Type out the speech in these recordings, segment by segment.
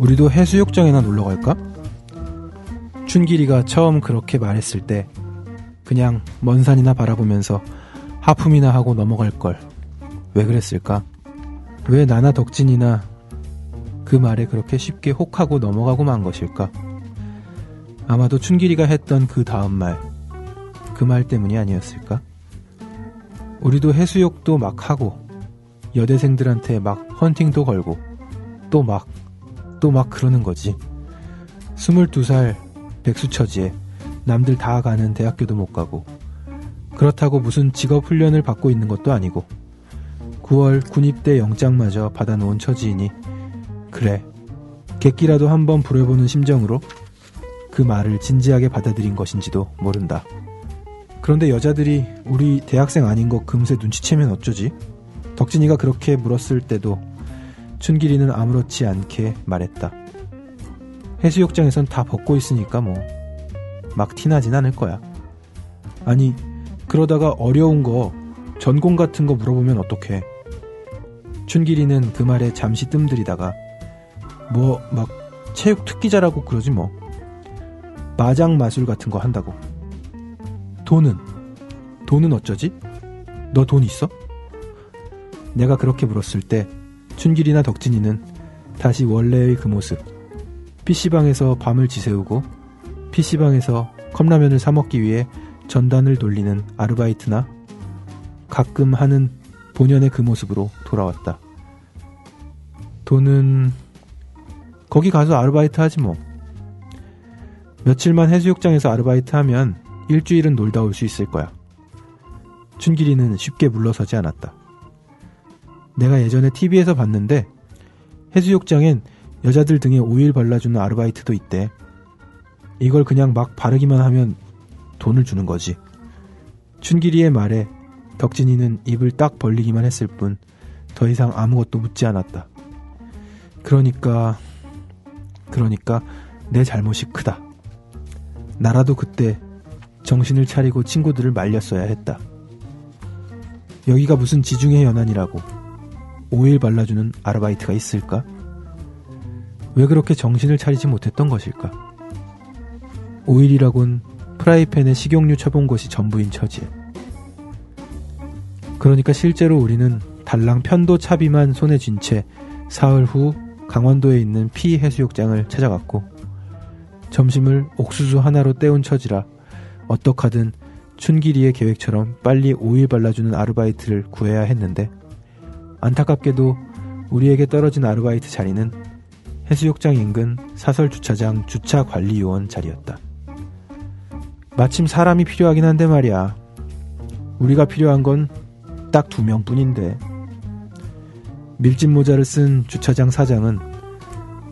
우리도 해수욕장이나 놀러 갈까? 춘길이가 처음 그렇게 말했을 때 그냥 먼 산이나 바라보면서 하품이나 하고 넘어갈 걸. 왜 그랬을까? 왜 나나 덕진이나 그 말에 그렇게 쉽게 혹하고 넘어가고 만 것일까? 아마도 춘길이가 했던 그 다음 말, 그 말 때문이 아니었을까? 우리도 해수욕도 막 하고 여대생들한테 막 헌팅도 걸고 또 막 그러는 거지. 22살 백수처지에 남들 다 가는 대학교도 못 가고 그렇다고 무슨 직업훈련을 받고 있는 것도 아니고 9월 군입대 영장마저 받아놓은 처지이니 그래, 객기라도 한번 부려보는 심정으로 그 말을 진지하게 받아들인 것인지도 모른다. 그런데 여자들이 우리 대학생 아닌 거 금세 눈치채면 어쩌지? 덕진이가 그렇게 물었을 때도 춘길이는 아무렇지 않게 말했다. 해수욕장에선 다 벗고 있으니까 뭐 막 티나진 않을 거야. 아니, 그러다가 어려운 거, 전공 같은 거 물어보면 어떡해. 춘길이는 그 말에 잠시 뜸들이다가 뭐 막 체육 특기자라고 그러지 뭐. 마장 마술 같은 거 한다고. 돈은 어쩌지? 너 돈 있어? 내가 그렇게 물었을 때 춘길이나 덕진이는 다시 원래의 그 모습, PC방에서 밤을 지새우고 PC방에서 컵라면을 사 먹기 위해 전단을 돌리는 아르바이트나 가끔 하는 본연의 그 모습으로 돌아왔다. 돈은 거기 가서 아르바이트 하지 뭐. 며칠만 해수욕장에서 아르바이트 하면 일주일은 놀다 올 수 있을 거야. 춘길이는 쉽게 물러서지 않았다. 내가 예전에 TV에서 봤는데 해수욕장엔 여자들 등에 오일 발라주는 아르바이트도 있대. 이걸 그냥 막 바르기만 하면 돈을 주는 거지. 춘길이의 말에 덕진이는 입을 딱 벌리기만 했을 뿐 더 이상 아무것도 묻지 않았다. 그러니까 내 잘못이 크다. 나라도 그때 정신을 차리고 친구들을 말렸어야 했다. 여기가 무슨 지중해 연안이라고 오일 발라주는 아르바이트가 있을까? 왜 그렇게 정신을 차리지 못했던 것일까? 오일이라곤 프라이팬에 식용유 쳐본 것이 전부인 처지에. 그러니까 실제로 우리는 달랑 편도 차비만 손에 쥔 채 사흘 후 강원도에 있는 피 해수욕장을 찾아갔고 점심을 옥수수 하나로 때운 처지라 어떡하든 춘길이의 계획처럼 빨리 오일 발라주는 아르바이트를 구해야 했는데 안타깝게도 우리에게 떨어진 아르바이트 자리는 해수욕장 인근 사설주차장 주차관리요원 자리였다. 마침 사람이 필요하긴 한데 말이야. 우리가 필요한 건 딱 2명 뿐인데. 밀짚 모자를 쓴 주차장 사장은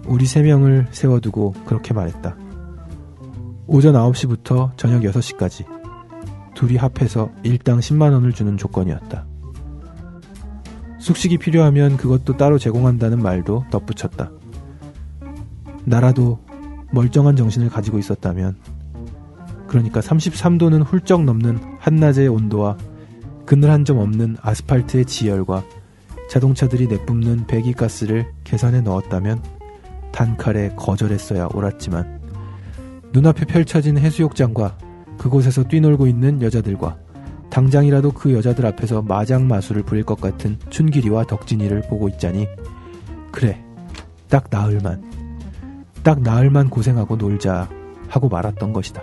우리 3명을 세워두고 그렇게 말했다. 오전 9시부터 저녁 6시까지 둘이 합해서 일당 10만원을 주는 조건이었다. 숙식이 필요하면 그것도 따로 제공한다는 말도 덧붙였다. 나라도 멀쩡한 정신을 가지고 있었다면, 그러니까 33도는 훌쩍 넘는 한낮의 온도와 그늘 한 점 없는 아스팔트의 지열과 자동차들이 내뿜는 배기가스를 계산해 넣었다면 단칼에 거절했어야 옳았지만 눈앞에 펼쳐진 해수욕장과 그곳에서 뛰놀고 있는 여자들과 당장이라도 그 여자들 앞에서 마장 마술을 부릴 것 같은 춘길이와 덕진이를 보고 있자니 그래, 딱 나흘만 고생하고 놀자 하고 말았던 것이다.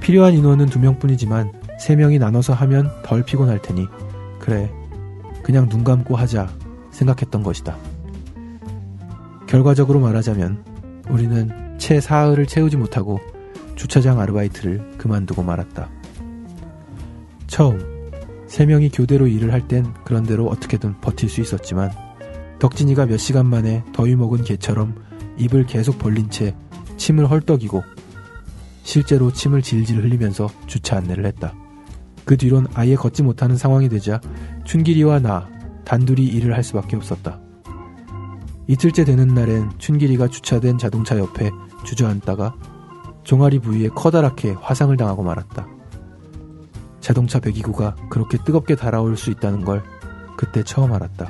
필요한 인원은 2명뿐이지만 3명이 나눠서 하면 덜 피곤할 테니 그래, 그냥 눈 감고 하자 생각했던 것이다. 결과적으로 말하자면 우리는 채 사흘을 채우지 못하고 주차장 아르바이트를 그만두고 말았다. 처음 3명이 교대로 일을 할 땐 그런대로 어떻게든 버틸 수 있었지만 덕진이가 몇 시간 만에 더위 먹은 개처럼 입을 계속 벌린 채 침을 헐떡이고 실제로 침을 질질 흘리면서 주차 안내를 했다. 그 뒤론 아예 걷지 못하는 상황이 되자 춘길이와 나 단둘이 일을 할 수밖에 없었다. 이틀째 되는 날엔 춘길이가 주차된 자동차 옆에 주저앉다가 종아리 부위에 커다랗게 화상을 당하고 말았다. 자동차 배기구가 그렇게 뜨겁게 달아올 수 있다는 걸 그때 처음 알았다.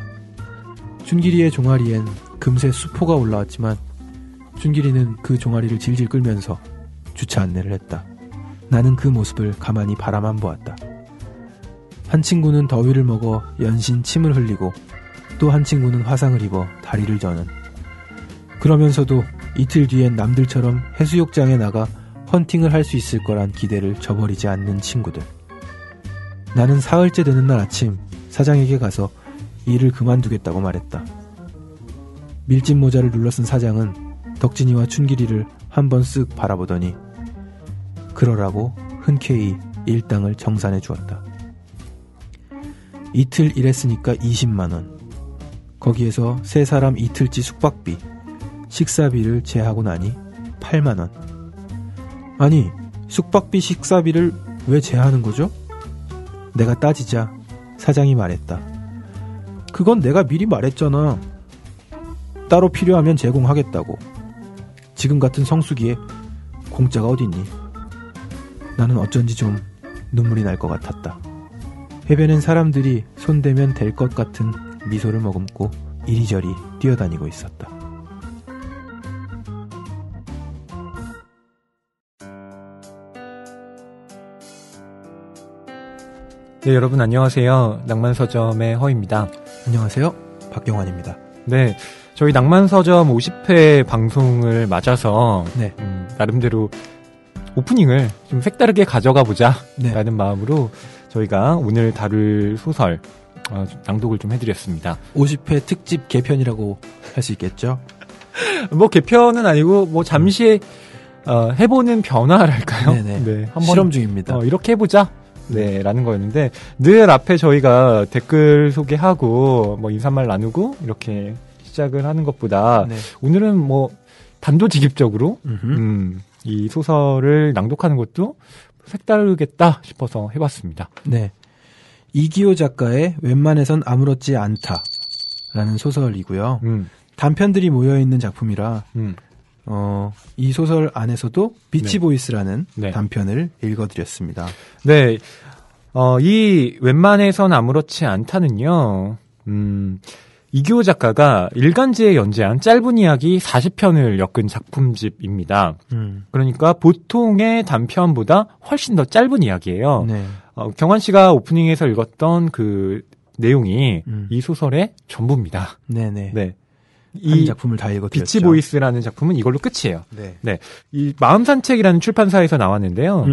춘길이의 종아리엔 금세 수포가 올라왔지만 춘길이는 그 종아리를 질질 끌면서 주차 안내를 했다. 나는 그 모습을 가만히 바라만 보았다. 한 친구는 더위를 먹어 연신 침을 흘리고 또 한 친구는 화상을 입어 다리를 저는, 그러면서도 이틀 뒤엔 남들처럼 해수욕장에 나가 헌팅을 할 수 있을 거란 기대를 저버리지 않는 친구들. 나는 사흘째 되는 날 아침 사장에게 가서 일을 그만두겠다고 말했다. 밀짚 모자를 눌러쓴 사장은 덕진이와 춘길이를 한번 쓱 바라보더니 그러라고 흔쾌히 일당을 정산해 주었다. 이틀 일했으니까 20만원. 거기에서 세 사람 이틀치 숙박비, 식사비를 제하고 나니 8만원. 아니, 숙박비 식사비를 왜 제하는 거죠? 내가 따지자 사장이 말했다. 그건 내가 미리 말했잖아. 따로 필요하면 제공하겠다고. 지금 같은 성수기에 공짜가 어딨니? 나는 어쩐지 좀 눈물이 날 것 같았다. 해변엔 사람들이 손대면 될 것 같은 미소를 머금고 이리저리 뛰어다니고 있었다. 네, 여러분 안녕하세요. 낭만서점의 허입니다. 안녕하세요. 박경환입니다. 네, 저희 낭만서점 50회 방송을 맞아서 네. 나름대로 오프닝을 좀 색다르게 가져가 보자 네. 라는 마음으로 저희가 오늘 다룰 소설 낭독을 좀 해드렸습니다. 50회 특집 개편이라고 할 수 있겠죠? 뭐 개편은 아니고 뭐 잠시 해보는 변화랄까요? 네네. 네, 한번 실험 중입니다. 이렇게 해보자. 네, 라는 거였는데, 늘 앞에 저희가 댓글 소개하고, 뭐 인사말 나누고, 이렇게 시작을 하는 것보다, 네. 오늘은 뭐, 단도직입적으로, 이 소설을 낭독하는 것도 색다르겠다 싶어서 해봤습니다. 네. 이기호 작가의 웬만해선 아무렇지 않다라는 소설이고요. 단편들이 모여있는 작품이라, 이 소설 안에서도 비치보이스라는 네. 단편을 읽어드렸습니다. 네. 이 웬만해선 아무렇지 않다는요, 이기호 작가가 일간지에 연재한 짧은 이야기 40편을 엮은 작품집입니다. 그러니까 보통의 단편보다 훨씬 더 짧은 이야기예요. 네. 경환 씨가 오프닝에서 읽었던 그 내용이 이 소설의 전부입니다. 네네. 네. 이 작품을 다 읽어드렸죠. 비치보이스라는 작품은 이걸로 끝이에요. 네. 네. 이 마음산책이라는 출판사에서 나왔는데요.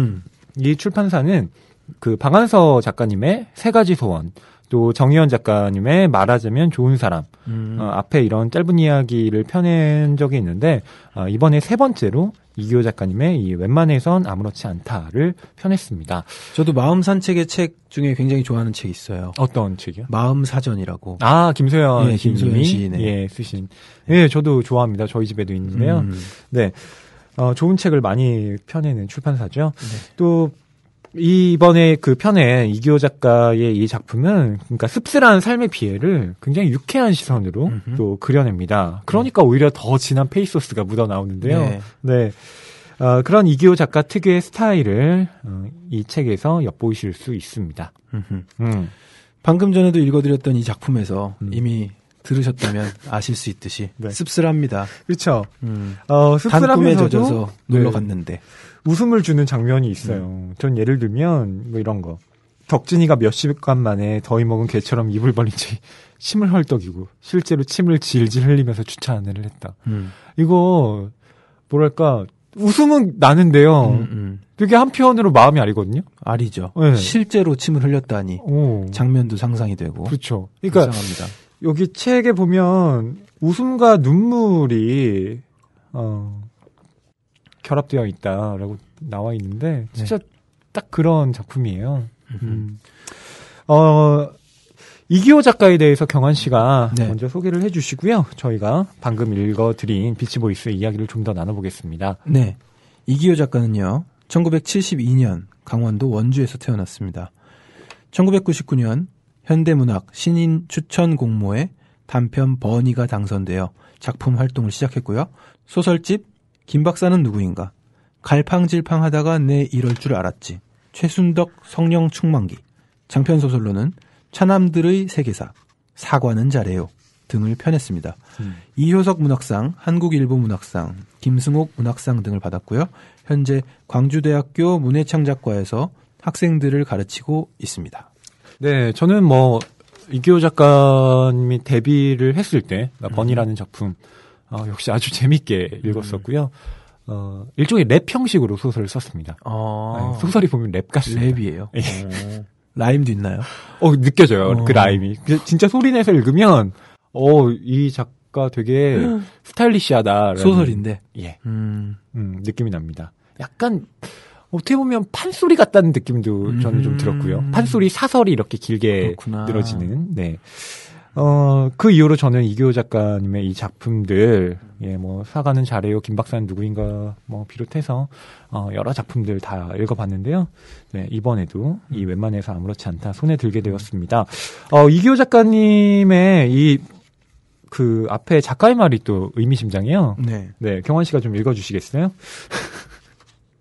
이 출판사는 그 방한서 작가님의 세 가지 소원, 또 정희연 작가님의 말하자면 좋은 사람, 앞에 이런 짧은 이야기를 펴낸 적이 있는데, 이번에 세 번째로 이기호 작가님의 이 웬만해선 아무렇지 않다를 펴냈습니다. 저도 마음 산책의 책 중에 굉장히 좋아하는 책이 있어요. 어떤 책이요? 마음 사전이라고. 아, 김소연 네, 김소연 시인의. 예, 쓰신. 예, 저도 좋아합니다. 저희 집에도 있는데요. 네. 좋은 책을 많이 펴내는 출판사죠. 네. 또, 이번에 그 편에 이기호 작가의 이 작품은 그러니까 씁쓸한 삶의 비애를 굉장히 유쾌한 시선으로 또 그려냅니다. 그러니까 오히려 더 진한 페이소스가 묻어 나오는데요. 네. 네. 그런 이기호 작가 특유의 스타일을 이 책에서 엿보실 수 있습니다. 방금 전에도 읽어드렸던 이 작품에서 이미 들으셨다면 아실 수 있듯이 네. 씁쓸합니다. 그렇죠. 단 꿈에 씁쓸하면서도 젖어서 놀러 갔는데. 웃음을 주는 장면이 있어요. 전 예를 들면 뭐 이런 거. 덕진이가 몇 시간 만에 더위 먹은 개처럼 입을 벌린 채 침을 헐떡이고 실제로 침을 질질 흘리면서 주차 안내를 했다. 이거 뭐랄까 웃음은 나는데요. 되게 한편으로 마음이 아리거든요. 아리죠. 네. 실제로 침을 흘렸다니. 장면도 상상이 되고. 그렇죠. 그러니까 불쌍합니다. 여기 책에 보면 웃음과 눈물이 결합되어 있다라고 나와 있는데 진짜 딱 그런 작품이에요. 이기호 작가에 대해서 경환 씨가 먼저 소개를 해주시고요. 저희가 방금 읽어드린 비치보이스 이야기를 좀 더 나눠보겠습니다. 네, 이기호 작가는요. 1972년 강원도 원주에서 태어났습니다. 1999년 현대문학 신인 추천 공모에 단편 버니가 당선되어 작품 활동을 시작했고요. 소설집 김 박사는 누구인가, 갈팡질팡하다가 내 이럴 줄 알았지, 최순덕 성령 충만기, 장편소설로는 차남들의 세계사, 사과는 잘해요 등을 편했습니다. 이효석 문학상, 한국일보 문학상, 김승옥 문학상 등을 받았고요. 현재 광주대학교 문예창작과에서 학생들을 가르치고 있습니다. 네, 저는 뭐 이기호 작가님이 데뷔를 했을 때 번이라는 작품 역시 아주 재밌게 읽었었고요. 일종의 랩 형식으로 소설을 썼습니다. 네, 소설이 보면 랩 같습니다. 랩이에요. 라임도 있나요? 느껴져요. 그 라임이. 진짜 소리내서 읽으면 이 작가 되게 스타일리시하다. 소설인데. 예. 느낌이 납니다. 약간 어떻게 보면 판소리 같다는 느낌도 저는 좀 들었고요. 판소리 사설이 이렇게 길게 그렇구나. 늘어지는. 네. 그 이후로 저는 이기호 작가님의 이 작품들, 뭐, 사과는 잘해요, 김 박사는 누구인가, 뭐, 비롯해서, 여러 작품들 다 읽어봤는데요. 네, 이번에도 이 웬만해서 아무렇지 않다 손에 들게 되었습니다. 이기호 작가님의 그 앞에 작가의 말이 또 의미심장해요. 네. 네, 경환 씨가 좀 읽어주시겠어요?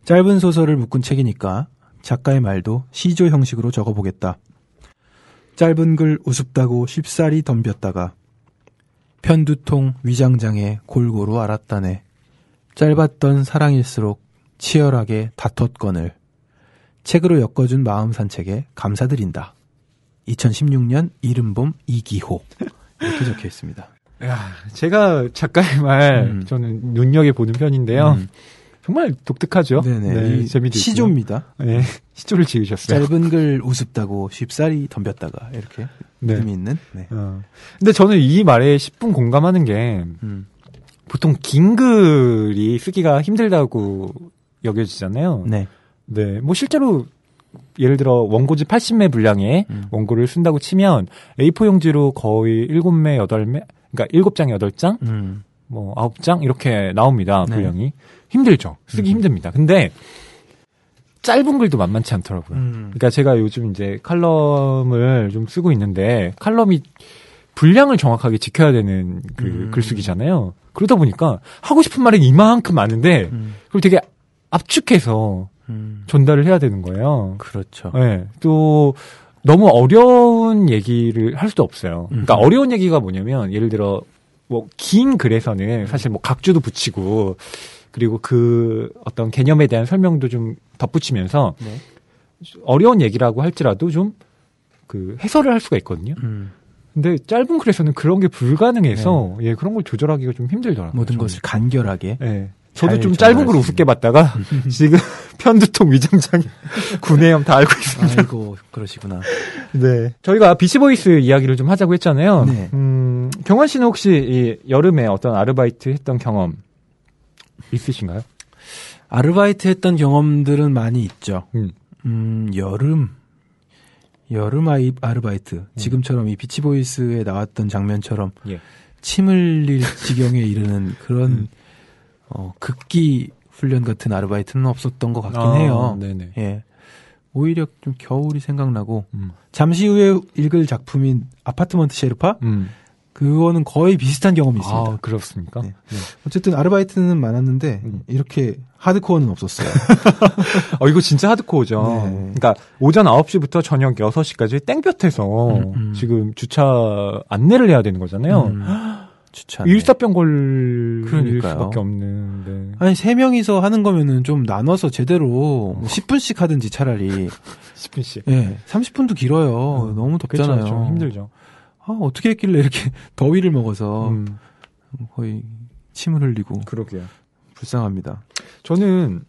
짧은 소설을 묶은 책이니까 작가의 말도 시조 형식으로 적어보겠다. 짧은 글 우습다고 쉽사리 덤볐다가 편두통 위장장애 골고루 앓았다네. 짧았던 사랑일수록 치열하게 다퉜거늘. 책으로 엮어준 마음 산책에 감사드린다. 2016년 이른봄 이기호. 이렇게 적혀 있습니다. 야, 제가 작가의 말 저는 눈여겨보는 편인데요. 정말 독특하죠. 네네. 네, 재미도 시조입니다. 네, 시조를 지으셨어요. 짧은 글 우습다고 쉽사리 덤볐다가 이렇게 네. 의미 있는. 네. 근데 저는 이 말에 10분 공감하는 게 보통 긴 글이 쓰기가 힘들다고 여겨지잖아요. 네. 네. 뭐 실제로 예를 들어 원고지 80매 분량의 원고를 쓴다고 치면 A4 용지로 거의 7매, 8매, 그러니까 7장, 8장, 뭐 9장 이렇게 나옵니다. 분량이. 네. 힘들죠. 쓰기 힘듭니다. 근데 짧은 글도 만만치 않더라고요. 그러니까 제가 요즘 이제 칼럼을 좀 쓰고 있는데 칼럼이 분량을 정확하게 지켜야 되는 그 글쓰기잖아요. 그러다 보니까 하고 싶은 말은 이만큼 많은데 그걸 되게 압축해서 전달을 해야 되는 거예요. 그렇죠. 네. 또 너무 어려운 얘기를 할 수도 없어요. 그러니까 어려운 얘기가 뭐냐면 예를 들어 뭐 긴 글에서는 사실 뭐 각주도 붙이고 그리고 그 어떤 개념에 대한 설명도 좀 덧붙이면서 네. 어려운 얘기라고 할지라도 좀 그 해설을 할 수가 있거든요. 근데 짧은 글에서는 그런 게 불가능해서 네. 예, 그런 걸 조절하기가 좀 힘들더라고요. 모든 것을 간결하게. 네. 저도 좀 짧은 걸 우습게 봤다가 지금 편두통 위장장애 구내염 다 알고 있습니다. 아이고 그러시구나. 네. 저희가 비치보이스 이야기를 좀 하자고 했잖아요. 네. 경환 씨는 혹시 이 여름에 어떤 아르바이트 했던 경험 있으신가요? 아르바이트 했던 경험들은 많이 있죠. 여름 아르바이트. 지금처럼 이 비치보이스에 나왔던 장면처럼 예. 침 흘릴 지경에 이르는 그런 극기 훈련 같은 아르바이트는 없었던 것 같긴 해요. 네네. 예. 오히려 좀 겨울이 생각나고 잠시 후에 읽을 작품인 아파트먼트 셰르파 그거는 거의 비슷한 경험이 있습니다. 아, 그렇습니까? 네. 네. 어쨌든 아르바이트는 많았는데 이렇게 하드코어는 없었어요. 이거 진짜 하드코어죠. 네. 그러니까 오전 9시부터 저녁 6시까지 땡볕에서 지금 주차 안내를 해야 되는 거잖아요. 주차 일사병 걸릴 수밖에 없는. 네. 아니 3명이서 하는 거면은 좀 나눠서 제대로 10분씩 하든지 차라리 10분씩. 예, 30분도 길어요. 너무 덥잖아요. 그렇죠, 좀 힘들죠. 어떻게 했길래 이렇게 더위를 먹어서 거의 침을 흘리고. 그러게요. 불쌍합니다. 저는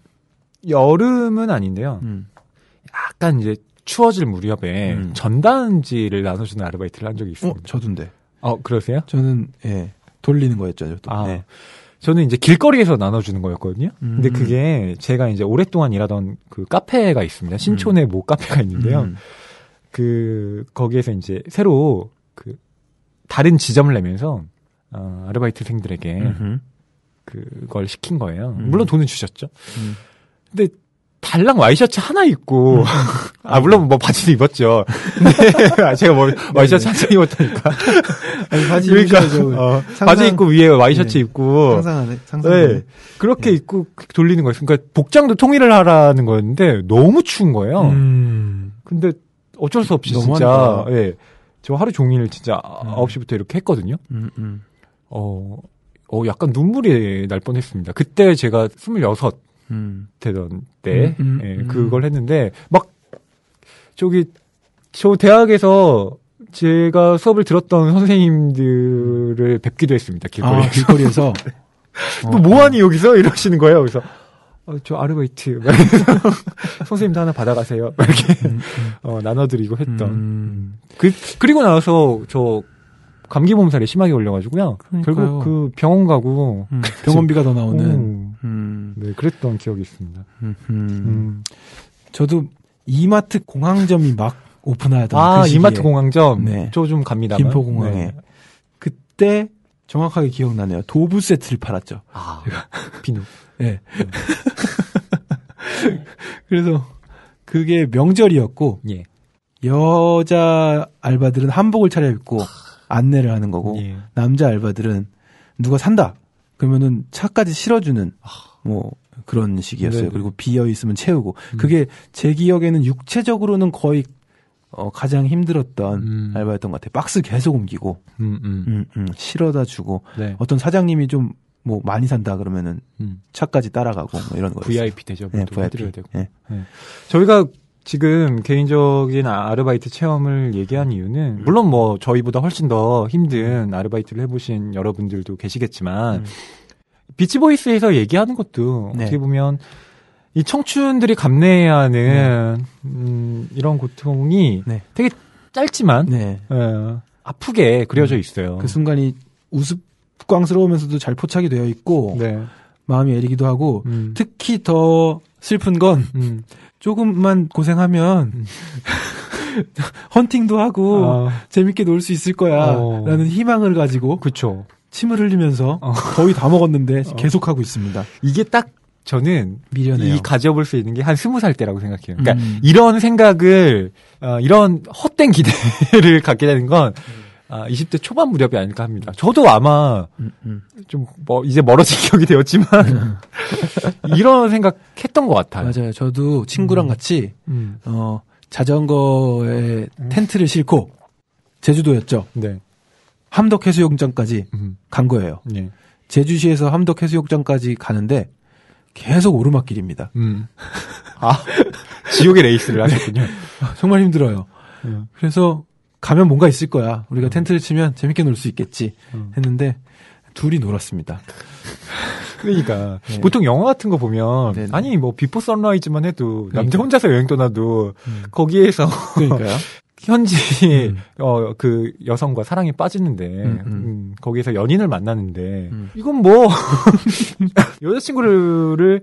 여름은 아닌데요. 약간 이제 추워질 무렵에 전단지를 나눠주는 아르바이트를 한 적이 있습니다. 저도인데. 그러세요? 저는 예 돌리는 거였죠. 저도. 네. 저는 이제 길거리에서 나눠주는 거였거든요. 근데 그게 제가 이제 오랫동안 일하던 그 카페가 있습니다. 신촌에 모 카페가 있는데요. 거기에서 이제 새로 그 다른 지점을 내면서 아르바이트생들에게 그걸 시킨 거예요. 물론 돈은 주셨죠. 근데 달랑 와이셔츠 하나 입고 물론 뭐 바지도 입었죠. 근데 제가 뭐 와이셔츠 한 장 입었다니까. 아니, 바지 그러니까 바지 입고 위에 와이셔츠 입고 상상하네. 네. 그렇게 입고 돌리는 거예요. 그러니까 복장도 통일을 하라는 거였는데 너무 추운 거예요. 근데 어쩔 수 없이 너무한다. 진짜 예. 저 하루 종일 진짜 9시부터 이렇게 했거든요. 약간 눈물이 날 뻔했습니다. 그때 제가 26 되던 때 그걸 했는데 막 저 대학에서 제가 수업을 들었던 선생님들을 뵙기도 했습니다. 길거리에서. 길거리에서. 또 뭐하니 여기서 이러시는 거예요. 그래서 저 아르바이트 선생님도 하나 받아가세요. 이렇게 나눠드리고 했던. 그리고 나서 저 감기 몸살이 심하게 걸려가지고요. 그러니까요. 결국 그 병원 가고 병원비가 더 나오는. 네, 그랬던 기억이 있습니다. 저도 이마트 공항점이 막 오픈하던 그 시기에. 이마트 공항점. 네. 저 좀 갑니다. 김포공항에. 네. 그때 정확하게 기억나네요. 도부 세트를 팔았죠. 제가 비누. 네. 그래서 그게 명절이었고 예. 여자 알바들은 한복을 차려입고 안내를 하는 거고 남자 알바들은 누가 산다 그러면은 차까지 실어주는 뭐 그런 식이었어요. 네네. 그리고 비어 있으면 채우고 그게 제 기억에는 육체적으로는 거의 가장 힘들었던 알바였던 것 같아요. 박스 계속 옮기고 실어다 주고 네. 어떤 사장님이 좀 뭐 많이 산다 그러면은 차까지 따라가고 뭐 이런 거였어요. VIP 대접을 네, 해드려야 되고. 네. 네. 저희가 지금 개인적인 아르바이트 체험을 얘기한 이유는 물론 뭐 저희보다 훨씬 더 힘든 아르바이트를 해보신 여러분들도 계시겠지만 비치보이스에서 얘기하는 것도 네. 어떻게 보면 이 청춘들이 감내해야 하는 이런 고통이 네. 되게 짧지만 네. 아프게 그려져 있어요. 그 순간이 우스꽝스러우면서도 잘 포착이 되어 있고 네. 마음이 애리기도 하고 특히 더 슬픈 건 조금만 고생하면 헌팅도 하고 재밌게 놀 수 있을 거야 라는 희망을 가지고 그쵸. 침을 흘리면서 거의 다 먹었는데 계속하고 있습니다. 이게 딱 저는 미련해요. 이 가져볼 수 있는 게 한 20살 때라고 생각해요. 그러니까 이런 생각을 이런 헛된 기대를 갖게 되는 건 20대 초반 무렵이 아닐까 합니다. 저도 아마 좀 이제 멀어진 기억이 되었지만 이런 생각했던 것 같아요. 맞아요. 저도 친구랑 같이 자전거에 텐트를 싣고 제주도였죠. 네. 함덕해수욕장까지 간 거예요. 네. 제주시에서 함덕해수욕장까지 가는데 계속 오르막길입니다. 지옥의 레이스를 하셨군요. 정말 힘들어요. 그래서 가면 뭔가 있을 거야. 우리가 텐트를 치면 재밌게 놀 수 있겠지 했는데 둘이 놀았습니다. 그러니까 네. 보통 영화 같은 거 보면 네네. 아니 뭐 비포 선라이즈만 해도 남자 그러니까. 혼자서 여행 떠나도 거기에서 그러니까요. 현지 그 여성과 사랑에 빠지는데 거기에서 연인을 만나는데 이건 뭐 여자친구를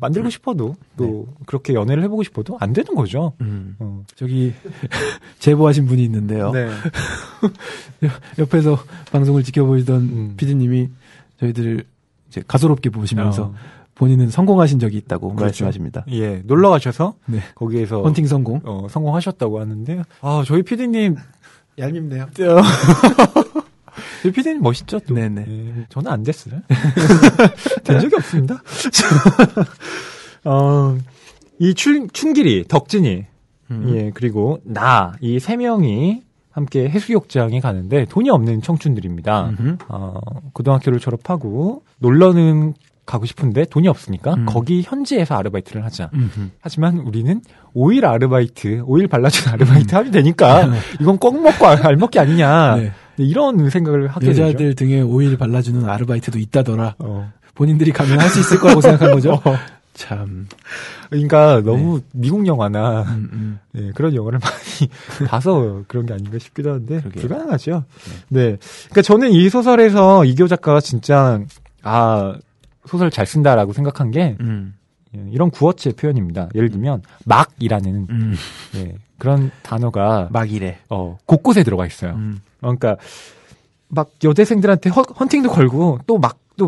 만들고 싶어도 또 그렇게 연애를 해보고 싶어도 안 되는 거죠. 저기 제보하신 분이 있는데요. 네. 옆에서 방송을 지켜보시던 PD님이 저희들을 이제 가소롭게 보시면서 본인은 성공하신 적이 있다고 그렇죠. 말씀하십니다. 예, 놀러 가셔서 네. 거기에서 헌팅 성공. 성공하셨다고 하는데 저희 PD님 얄밉네요. 저희 PD님 멋있죠? 또. 네네. 예, 저는 안 됐어요. 된 적이 없습니다. 이 춘길이, 덕진이, 예, 그리고 이 세 명이 함께 해수욕장에 가는데 돈이 없는 청춘들입니다. 고등학교를 졸업하고 놀러는 가고 싶은데 돈이 없으니까 거기 현지에서 아르바이트를 하자. 하지만 우리는 오일 발라주는 아르바이트 하면 되니까 이건 꼭 먹고 알먹기 아니냐. 네. 이런 생각을 하게 되죠. 여자들 등에 오일 발라주는 아르바이트도 있다더라. 본인들이 가면 할 수 있을 거라고 생각한 거죠. 참. 그러니까 너무 미국 영화나 네, 그런 영화를 많이 봐서 그런 게 아닌가 싶기도 한데 그러게요. 불가능하죠. 네. 그러니까 저는 이 소설에서 이교 작가가 진짜 소설 잘 쓴다라고 생각한 게 이런 구어체 표현입니다. 예를 들면 막이라는 예, 그런 단어가 막이래. 곳곳에 들어가 있어요. 그러니까 막 여대생들한테 헌팅도 걸고 또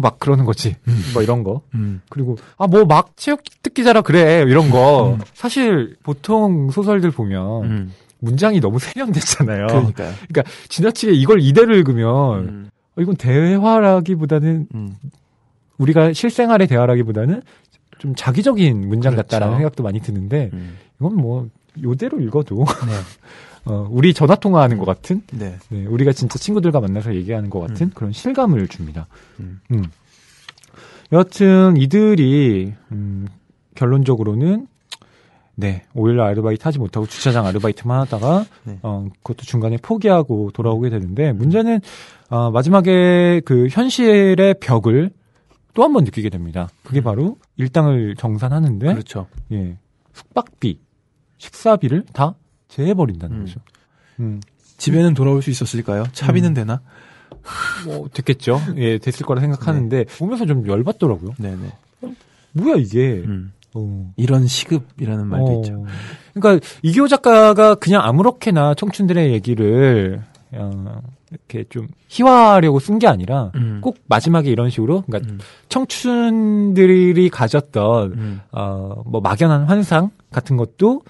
막 그러는 거지. 뭐 이런 거. 그리고 뭐 막 체육 듣기자라 그래 이런 거. 사실 보통 소설들 보면 문장이 너무 세련됐잖아요. 그러니까요. 그러니까 지나치게 이걸 이대로 읽으면 이건 대화라기보다는 우리가 실생활의 대화라기보다는 좀 자기적인 문장 그렇죠. 같다라는 생각도 많이 드는데 이건 뭐 요대로 읽어도 우리 전화 통화하는 것 같은, 네. 네, 우리가 진짜 친구들과 만나서 얘기하는 것 같은 그런 실감을 줍니다. 여하튼 이들이 결론적으로는 네, 오일러 아르바이트 하지 못하고 주차장 아르바이트만 하다가 네. 그것도 중간에 포기하고 돌아오게 되는데 문제는 마지막에 그 현실의 벽을 또 한 번 느끼게 됩니다. 그게 바로 일당을 정산하는데 그렇죠. 예, 숙박비, 식사비를 다 제해버린다는 거죠. 집에는 돌아올 수 있었을까요? 차비는 되나? 뭐 됐겠죠. 예, 됐을 거라 생각하는데 보면서 좀 열받더라고요. 네네. 뭐야 이게? 이런 시급이라는 말도 있죠. 그러니까 이기호 작가가 그냥 아무렇게나 청춘들의 얘기를 이렇게 좀 희화하려고 쓴 게 아니라 꼭 마지막에 이런 식으로 그러니까 청춘들이 가졌던 뭐 막연한 환상 같은 것도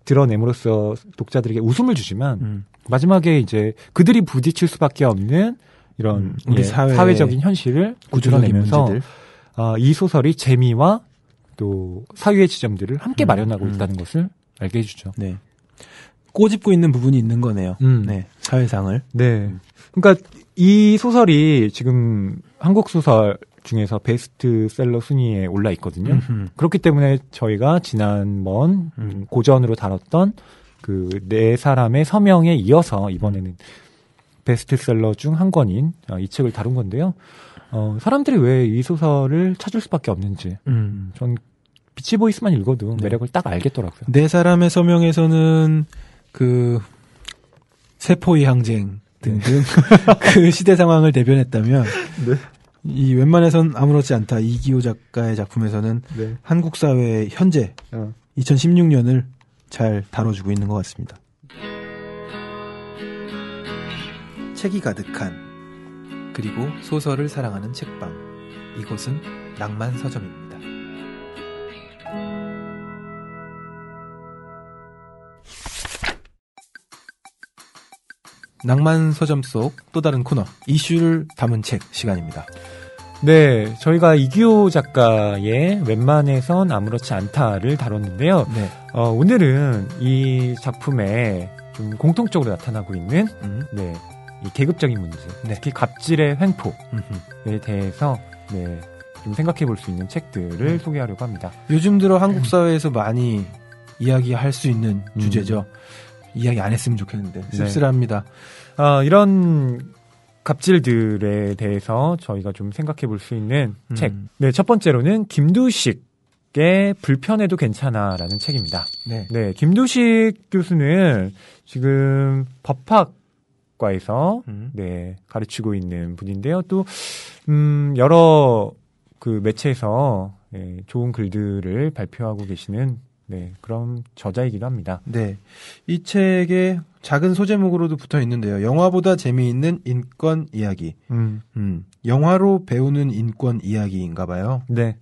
드러냄으로써 독자들에게 웃음을 주지만 마지막에 이제 그들이 부딪힐 수밖에 없는 이런 우리 사회적인 현실을 드러내면서 이 소설이 재미와 또 사유의 지점들을 함께 마련하고 있다는 것을 알게 해주죠. 네. 꼬집고 있는 부분이 있는 거네요. 네. 사회상을. 네. 그러니까 이 소설이 지금 한국 소설 중에서 베스트셀러 순위에 올라 있거든요. 그렇기 때문에 저희가 지난번 고전으로 다뤘던 그 네 사람의 서명에 이어서 이번에는 베스트셀러 중 한 권인 이 책을 다룬 건데요. 사람들이 왜 이 소설을 찾을 수밖에 없는지 전 비치보이스만 읽어도 매력을 딱 알겠더라고요. 네 사람의 서명에서는 그 세포의 항쟁 등등 그 시대 상황을 대변했다면 이 웬만해선 아무렇지 않다 이기호 작가의 작품에서는 한국 사회의 현재 2016년을 잘 다뤄주고 있는 것 같습니다. 책이 가득한 그리고 소설을 사랑하는 책방 이곳은 낭만 서점입니다. 낭만 서점 속 또 다른 코너 이슈를 담은 책 시간입니다. 네, 저희가 이기호 작가의 웬만해선 아무렇지 않다를 다뤘는데요. 네. 오늘은 이 작품에 좀 공통적으로 나타나고 있는 네, 이 계급적인 문제, 특히 갑질의 횡포에 대해서 네, 좀 생각해 볼 수 있는 책들을 소개하려고 합니다. 요즘 들어 한국 사회에서 많이 이야기할 수 있는 주제죠. 이야기 안 했으면 좋겠는데 씁쓸합니다. 이런 갑질들에 대해서 저희가 좀 생각해 볼 수 있는 책. 네, 첫 번째로는 김두식의 불편해도 괜찮아라는 책입니다. 네, 김두식 교수는 지금 법학과에서 네, 가르치고 있는 분인데요. 또 여러 그 매체에서 네, 좋은 글들을 발표하고 계시는 네, 그런 저자이기도 합니다. 네. 이 책에 작은 소제목으로도 붙어 있는데요. 영화보다 재미있는 인권 이야기. 영화로 배우는 인권 이야기인가 봐요. 네.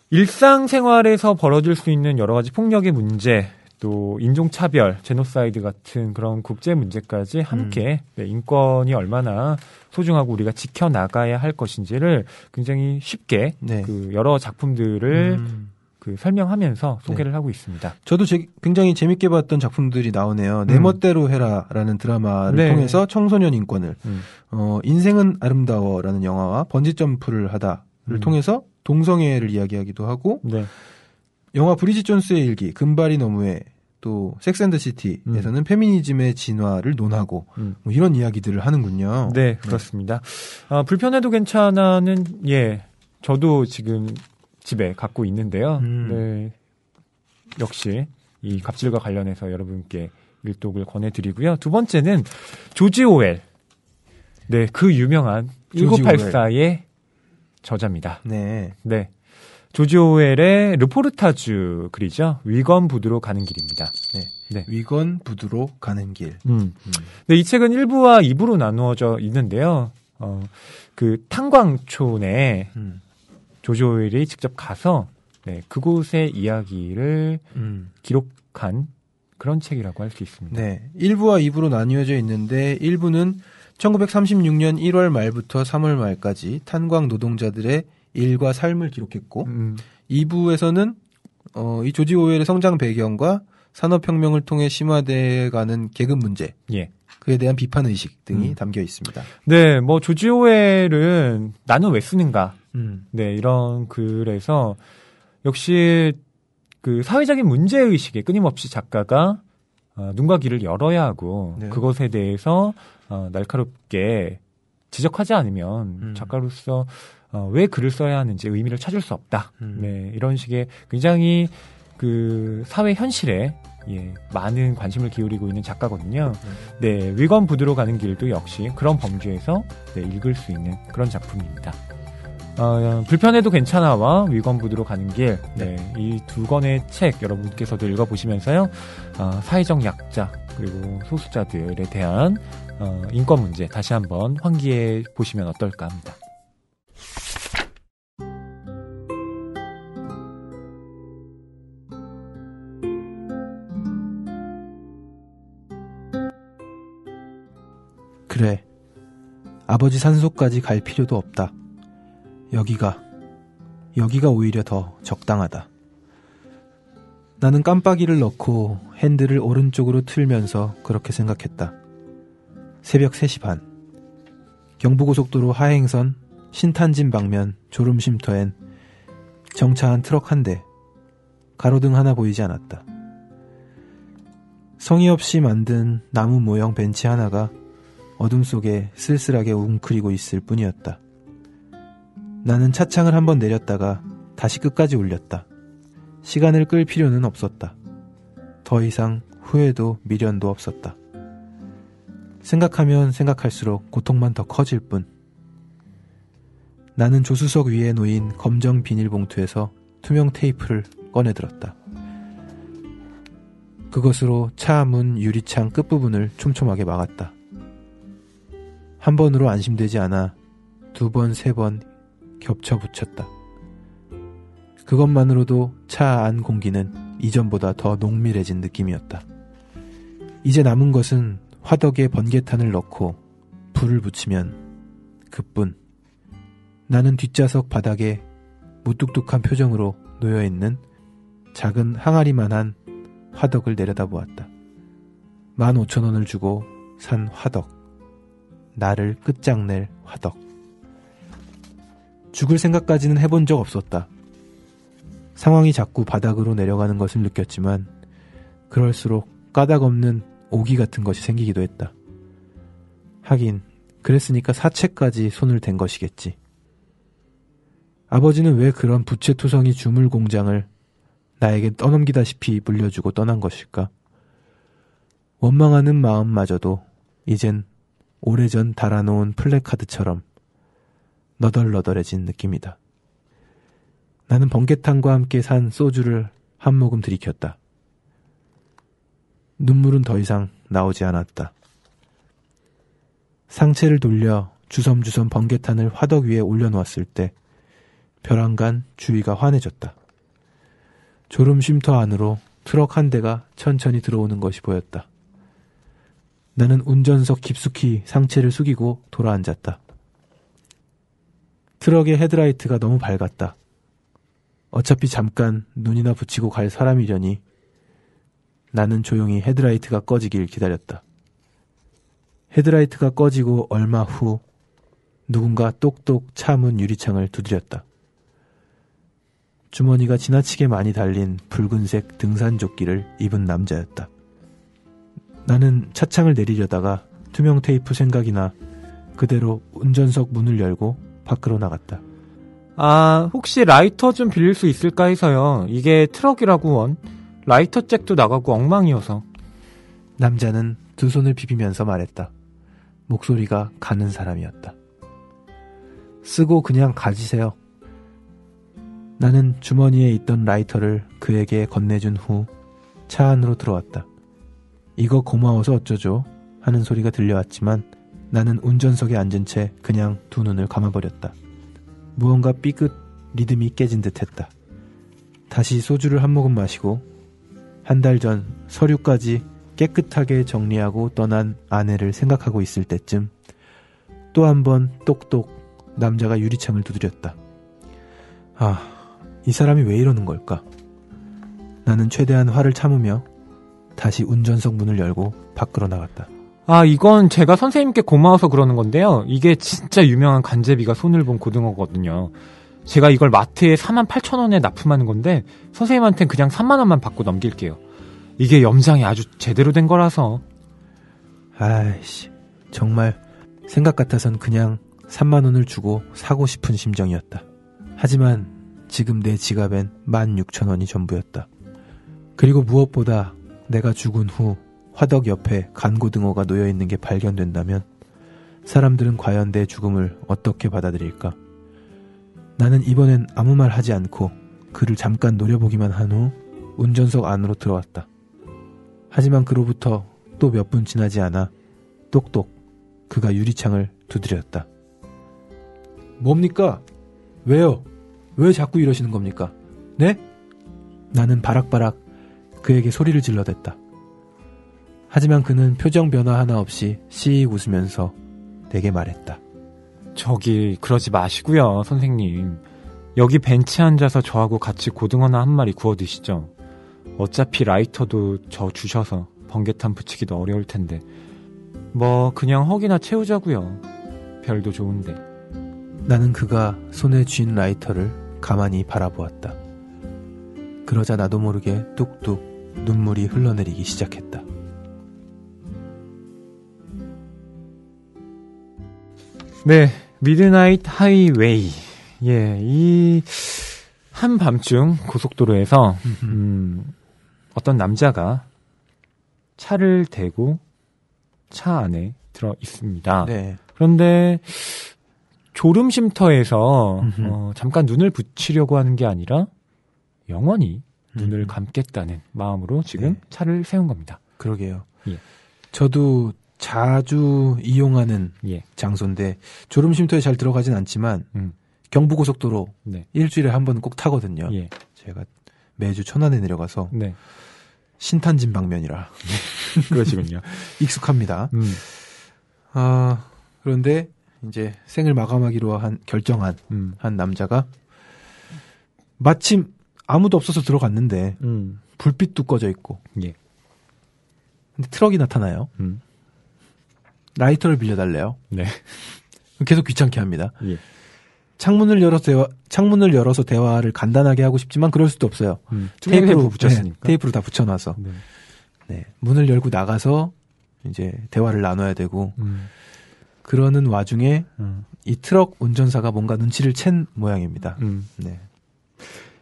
일상생활에서 벌어질 수 있는 여러 가지 폭력의 문제, 또 인종차별, 제노사이드 같은 그런 국제 문제까지 함께 네, 인권이 얼마나 소중하고 우리가 지켜나가야 할 것인지를 굉장히 쉽게 네. 그 여러 작품들을 그 설명하면서 소개를 하고 있습니다. 저도 굉장히 재밌게 봤던 작품들이 나오네요. 내 멋대로 해라라는 드라마를 통해서 청소년 인권을 인생은 아름다워라는 영화와 번지점프를 하다를 통해서 동성애를 이야기하기도 하고 영화 브리짓 존스의 일기 금발이 너무해 또 섹스앤더시티에서는 페미니즘의 진화를 논하고 뭐 이런 이야기들을 하는군요. 네, 그렇습니다. 불편해도 괜찮아는 예, 저도 지금 집에 갖고 있는데요. 네, 역시 이 갑질과 관련해서 여러분께 일독을 권해드리고요. 두 번째는 조지 오웰. 네, 그 유명한 1984의 저자입니다. 네. 네. 조지 오웰의 르포르타주 글이죠. 위건 부두로 가는 길입니다. 네. 위건 부두로 가는 길. 네, 이 책은 1부와 2부로 나누어져 있는데요. 그 탄광촌에 조지 오웰이 직접 가서 네, 그곳의 이야기를 기록한 그런 책이라고 할 수 있습니다. 네, 1부와 2부로 나뉘어져 있는데 1부는 1936년 1월 말부터 3월 말까지 탄광 노동자들의 일과 삶을 기록했고 2부에서는 이 조지 오웰의 성장 배경과 산업혁명을 통해 심화돼가는 계급 문제, 예. 그에 대한 비판 의식 등이 담겨 있습니다. 네, 뭐 조지 오웰은 나는 왜 쓰는가, 네 이런 글에서 역시 그 사회적인 문제 의식에 끊임없이 작가가 눈과 귀를 열어야 하고 네. 그것에 대해서 날카롭게 지적하지 않으면 작가로서 왜 글을 써야 하는지 의미를 찾을 수 없다. 네, 이런 식의 굉장히 그 사회 현실에 예, 많은 관심을 기울이고 있는 작가거든요. 네, 위건부두로 가는 길도 역시 그런 범주에서 네, 읽을 수 있는 그런 작품입니다. 불편해도 괜찮아와 위건부두로 가는 길, 네, 이 두 권의 책 여러분께서도 읽어보시면서요, 사회적 약자 그리고 소수자들에 대한 인권 문제 다시 한번 환기해 보시면 어떨까 합니다. 그래, 아버지 산소까지 갈 필요도 없다. 여기가 오히려 더 적당하다. 나는 깜빡이를 넣고 핸들을 오른쪽으로 틀면서 그렇게 생각했다. 새벽 3시 반. 경부고속도로 하행선 신탄진 방면 졸음쉼터엔 정차한 트럭 한 대, 가로등 하나 보이지 않았다. 성의 없이 만든 나무 모형 벤치 하나가 어둠 속에 쓸쓸하게 웅크리고 있을 뿐이었다. 나는 차창을 한번 내렸다가 다시 끝까지 올렸다. 시간을 끌 필요는 없었다. 더 이상 후회도 미련도 없었다. 생각하면 생각할수록 고통만 더 커질 뿐. 나는 조수석 위에 놓인 검정 비닐봉투에서 투명 테이프를 꺼내들었다. 그것으로 차 문 유리창 끝부분을 촘촘하게 막았다. 한 번으로 안심되지 않아 2번, 3번 겹쳐 붙였다. 그것만으로도 차 안 공기는 이전보다 더 농밀해진 느낌이었다. 이제 남은 것은 화덕에 번개탄을 넣고 불을 붙이면 그뿐. 나는 뒷좌석 바닥에 무뚝뚝한 표정으로 놓여있는 작은 항아리만한 화덕을 내려다보았다. 15,000원을 주고 산 화덕. 나를 끝장낼 화덕. 죽을 생각까지는 해본 적 없었다. 상황이 자꾸 바닥으로 내려가는 것을 느꼈지만 그럴수록 까닭없는 오기 같은 것이 생기기도 했다. 하긴 그랬으니까 사채까지 손을 댄 것이겠지. 아버지는 왜 그런 부채투성이 주물 공장을 나에게 떠넘기다시피 물려주고 떠난 것일까? 원망하는 마음마저도 이젠 오래전 달아놓은 플래카드처럼 너덜너덜해진 느낌이다. 나는 번개탄과 함께 산 소주를 한 모금 들이켰다. 눈물은 더 이상 나오지 않았다. 상체를 돌려 주섬주섬 번개탄을 화덕 위에 올려놓았을 때 벼랑간 주위가 환해졌다. 졸음쉼터 안으로 트럭 한 대가 천천히 들어오는 것이 보였다. 나는 운전석 깊숙이 상체를 숙이고 돌아앉았다. 트럭의 헤드라이트가 너무 밝았다. 어차피 잠깐 눈이나 붙이고 갈 사람이려니 나는 조용히 헤드라이트가 꺼지길 기다렸다. 헤드라이트가 꺼지고 얼마 후 누군가 똑똑 차 문 유리창을 두드렸다. 주머니가 지나치게 많이 달린 붉은색 등산조끼를 입은 남자였다. 나는 차창을 내리려다가 투명 테이프 생각이 나 그대로 운전석 문을 열고 밖으로 나갔다. 아, 혹시 라이터 좀 빌릴 수 있을까 해서요. 이게 트럭이라고 원. 라이터 잭도 나가고 엉망이어서. 남자는 두 손을 비비면서 말했다. 목소리가 가는 사람이었다. 쓰고 그냥 가지세요. 나는 주머니에 있던 라이터를 그에게 건네준 후 차 안으로 들어왔다. 이거 고마워서 어쩌죠? 하는 소리가 들려왔지만 나는 운전석에 앉은 채 그냥 두 눈을 감아버렸다. 무언가 삐끗 리듬이 깨진 듯했다. 다시 소주를 한 모금 마시고 한 달 전 서류까지 깨끗하게 정리하고 떠난 아내를 생각하고 있을 때쯤 또 한 번 똑똑 남자가 유리창을 두드렸다. 아, 이 사람이 왜 이러는 걸까? 나는 최대한 화를 참으며 다시 운전석 문을 열고 밖으로 나갔다. 아, 이건 제가 선생님께 고마워서 그러는 건데요. 이게 진짜 유명한 간제비가 손을 본 고등어거든요. 제가 이걸 마트에 48,000원에 납품하는 건데 선생님한테는 그냥 3만 원만 받고 넘길게요. 이게 염장이 아주 제대로 된 거라서. 아이씨, 정말 생각 같아선 그냥 3만 원을 주고 사고 싶은 심정이었다. 하지만 지금 내 지갑엔 16,000원이 전부였다. 그리고 무엇보다 내가 죽은 후 화덕 옆에 간고등어가 놓여있는 게 발견된다면 사람들은 과연 내 죽음을 어떻게 받아들일까? 나는 이번엔 아무 말 하지 않고 그를 잠깐 노려보기만 한 후 운전석 안으로 들어왔다. 하지만 그로부터 또 몇 분 지나지 않아 똑똑 그가 유리창을 두드렸다. 뭡니까? 왜요? 왜 자꾸 이러시는 겁니까? 네? 나는 바락바락 그에게 소리를 질러댔다. 하지만 그는 표정 변화 하나 없이 씩 웃으면서 내게 말했다. 저기 그러지 마시고요, 선생님. 여기 벤치에 앉아서 저하고 같이 고등어나 한 마리 구워 드시죠. 어차피 라이터도 저 주셔서 번개탄 붙이기도 어려울 텐데 뭐 그냥 허기나 채우자고요. 별도 좋은데. 나는 그가 손에 쥔 라이터를 가만히 바라보았다. 그러자 나도 모르게 뚝뚝 눈물이 흘러내리기 시작했다. 네, 미드나잇 하이웨이. 예, 이 한밤중 고속도로에서 어떤 남자가 차를 대고 차 안에 들어 있습니다. 네. 그런데 졸음 쉼터에서 잠깐 눈을 붙이려고 하는 게 아니라 영원히 눈을 감겠다는 마음으로 지금 네. 차를 세운 겁니다. 그러게요. 예. 저도 자주 이용하는 예. 장소인데 졸음쉼터에 잘 들어가진 않지만 경부고속도로 네. 일주일에 한 번은 꼭 타거든요. 예. 제가 매주 천안에 내려가서 네. 신탄진 방면이라 그러시군요. 익숙합니다. 그런데 이제 생을 마감하기로 결정한 한 남자가 마침 아무도 없어서 들어갔는데 불빛도 꺼져 있고 예. 근데 트럭이 나타나요. 라이터를 빌려달래요. 네. 계속 귀찮게 합니다. 예. 창문을 열어서 대화를 간단하게 하고 싶지만 그럴 수도 없어요. 테이프로 붙였으니까. 네, 테이프로 다 붙여놔서. 네. 네, 문을 열고 나가서 이제 대화를 나눠야 되고 그러는 와중에 이 트럭 운전사가 뭔가 눈치를 챈 모양입니다. 네.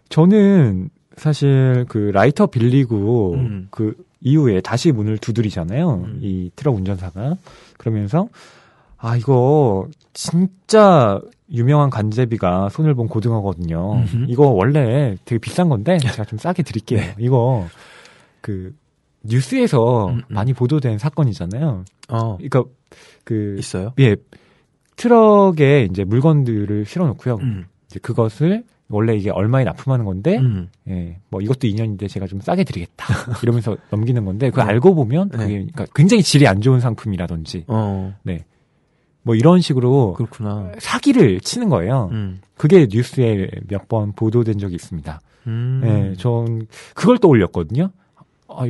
저는 사실 그 라이터 빌리고 그 이후에 다시 문을 두드리잖아요. 이 트럭 운전사가. 그러면서 아 이거 진짜 유명한 간제비가 손을 본 고등어거든요. 이거 원래 되게 비싼 건데 제가 좀 싸게 드릴게요. 네. 이거 그 뉴스에서 많이 보도된 사건이잖아요. 그러니까 그 있어요? 예. 트럭에 이제 물건들을 실어놓고요. 이제 그것을 원래 이게 얼마에 납품하는 건데, 예, 뭐 이것도 2년인데 제가 좀 싸게 드리겠다. 이러면서 넘기는 건데, 그걸 알고 보면 그게 그러니까 굉장히 질이 안 좋은 상품이라든지, 네, 뭐 이런 식으로 그렇구나. 사기를 치는 거예요. 그게 뉴스에 몇 번 보도된 적이 있습니다. 예, 전 그걸 떠올렸거든요. 아,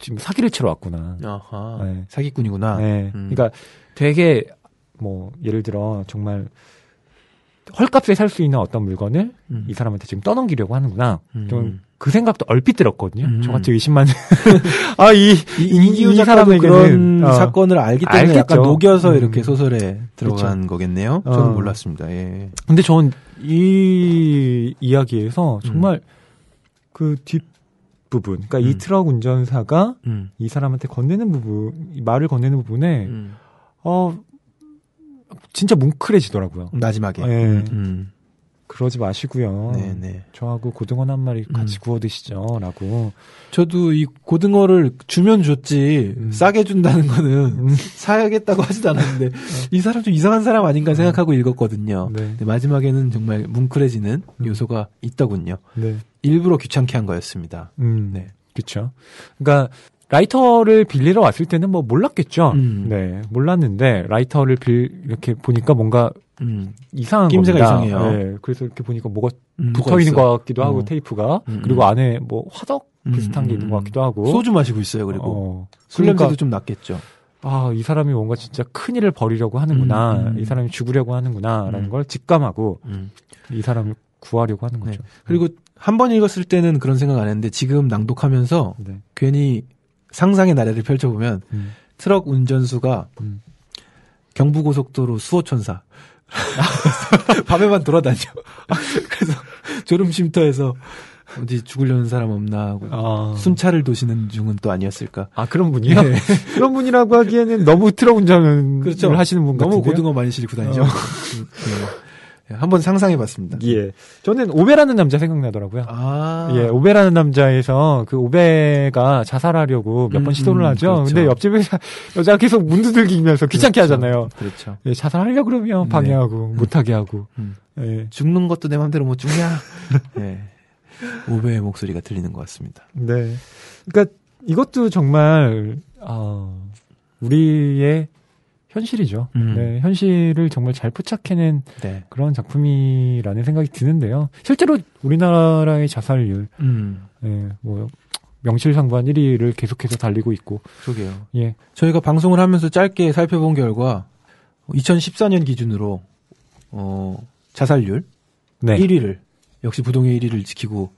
지금 사기를 치러 왔구나. 아하, 네. 사기꾼이구나. 네, 그러니까 되게 뭐 예를 들어 정말 헐값에 살 수 있는 어떤 물건을 이 사람한테 지금 떠넘기려고 하는구나. 좀 그 생각도 얼핏 들었거든요. 저같이 의심만. 아, 이기우 작가도 그런 사건을 알기 때문에 알겠죠. 약간 녹여서 이렇게 소설에 들어간 그렇죠. 거겠네요. 저는 몰랐습니다. 예. 근데 전 이 이야기에서 정말 그 뒷부분, 그러니까 이 트럭 운전사가 이 사람한테 건네는 부분, 말을 건네는 부분에, 진짜 뭉클해지더라고요. 마지막에. 네. 그러지 마시고요. 네네. 저하고 고등어 한 마리 같이 구워 드시죠. 라고. 저도 이 고등어를 주면 줬지 싸게 준다는 거는 사야겠다고 하지도 않았는데 이 사람 좀 이상한 사람 아닌가 생각하고 읽었거든요. 네. 근데 마지막에는 정말 뭉클해지는 요소가 있더군요. 네. 일부러 귀찮게 한 거였습니다. 네. 그렇죠. 그러니까 라이터를 빌리러 왔을 때는 뭐 몰랐겠죠. 네, 몰랐는데 라이터를 이렇게 보니까 뭔가 이상한 낌새가 겁니다. 이상해요. 네, 그래서 이렇게 보니까 뭐가 붙어 있는 것 같기도 하고 테이프가 그리고 안에 뭐 화덕 비슷한 게 있는 것 같기도 하고. 소주 마시고 있어요. 그리고 술 냄새도 좀 났겠죠. 아, 이 사람이 뭔가 진짜 큰 일을 벌이려고 하는구나. 이 사람이 죽으려고 하는구나라는 걸 직감하고 이 사람을 구하려고 하는 거죠. 네. 그리고 한 번 읽었을 때는 그런 생각 안 했는데 지금 낭독하면서 네. 괜히 상상의 나래를 펼쳐보면 트럭 운전수가 경부고속도로 수호천사 밤에만 돌아다녀. 그래서 졸음쉼터에서 어디 죽으려는 사람 없나 하고 순찰을 도시는 중은 또 아니었을까. 아, 그런 분이요? 네. 그런 분이라고 하기에는 너무 트럭 운전을 그렇죠. 하시는 분 같은데요? 너무 고등어 많이 싣고 다니죠. 한번 상상해봤습니다. 예. 저는 오베라는 남자 생각나더라고요. 예, 오베라는 남자에서 그 오베가 자살하려고 몇 번 시도를 하죠. 그렇죠. 근데 옆집에 여자가 계속 문 두들기면서 귀찮게 그렇죠. 하잖아요. 그렇죠. 예, 자살하려고 그러면 방해하고 못하게 하고. 예. 죽는 것도 내 맘대로 못 죽냐. 예. 오베의 목소리가 들리는 것 같습니다. 네. 그러니까 이것도 정말 우리의 현실이죠. 네, 현실을 정말 잘 포착해낸 네. 그런 작품이라는 생각이 드는데요. 실제로 우리나라의 자살률, 네, 뭐 명실상부한 1위를 계속해서 달리고 있고. 그러게요. 예, 저희가 방송을 하면서 짧게 살펴본 결과 2014년 기준으로 자살률 네. 1위를 역시 부동의 1위를 지키고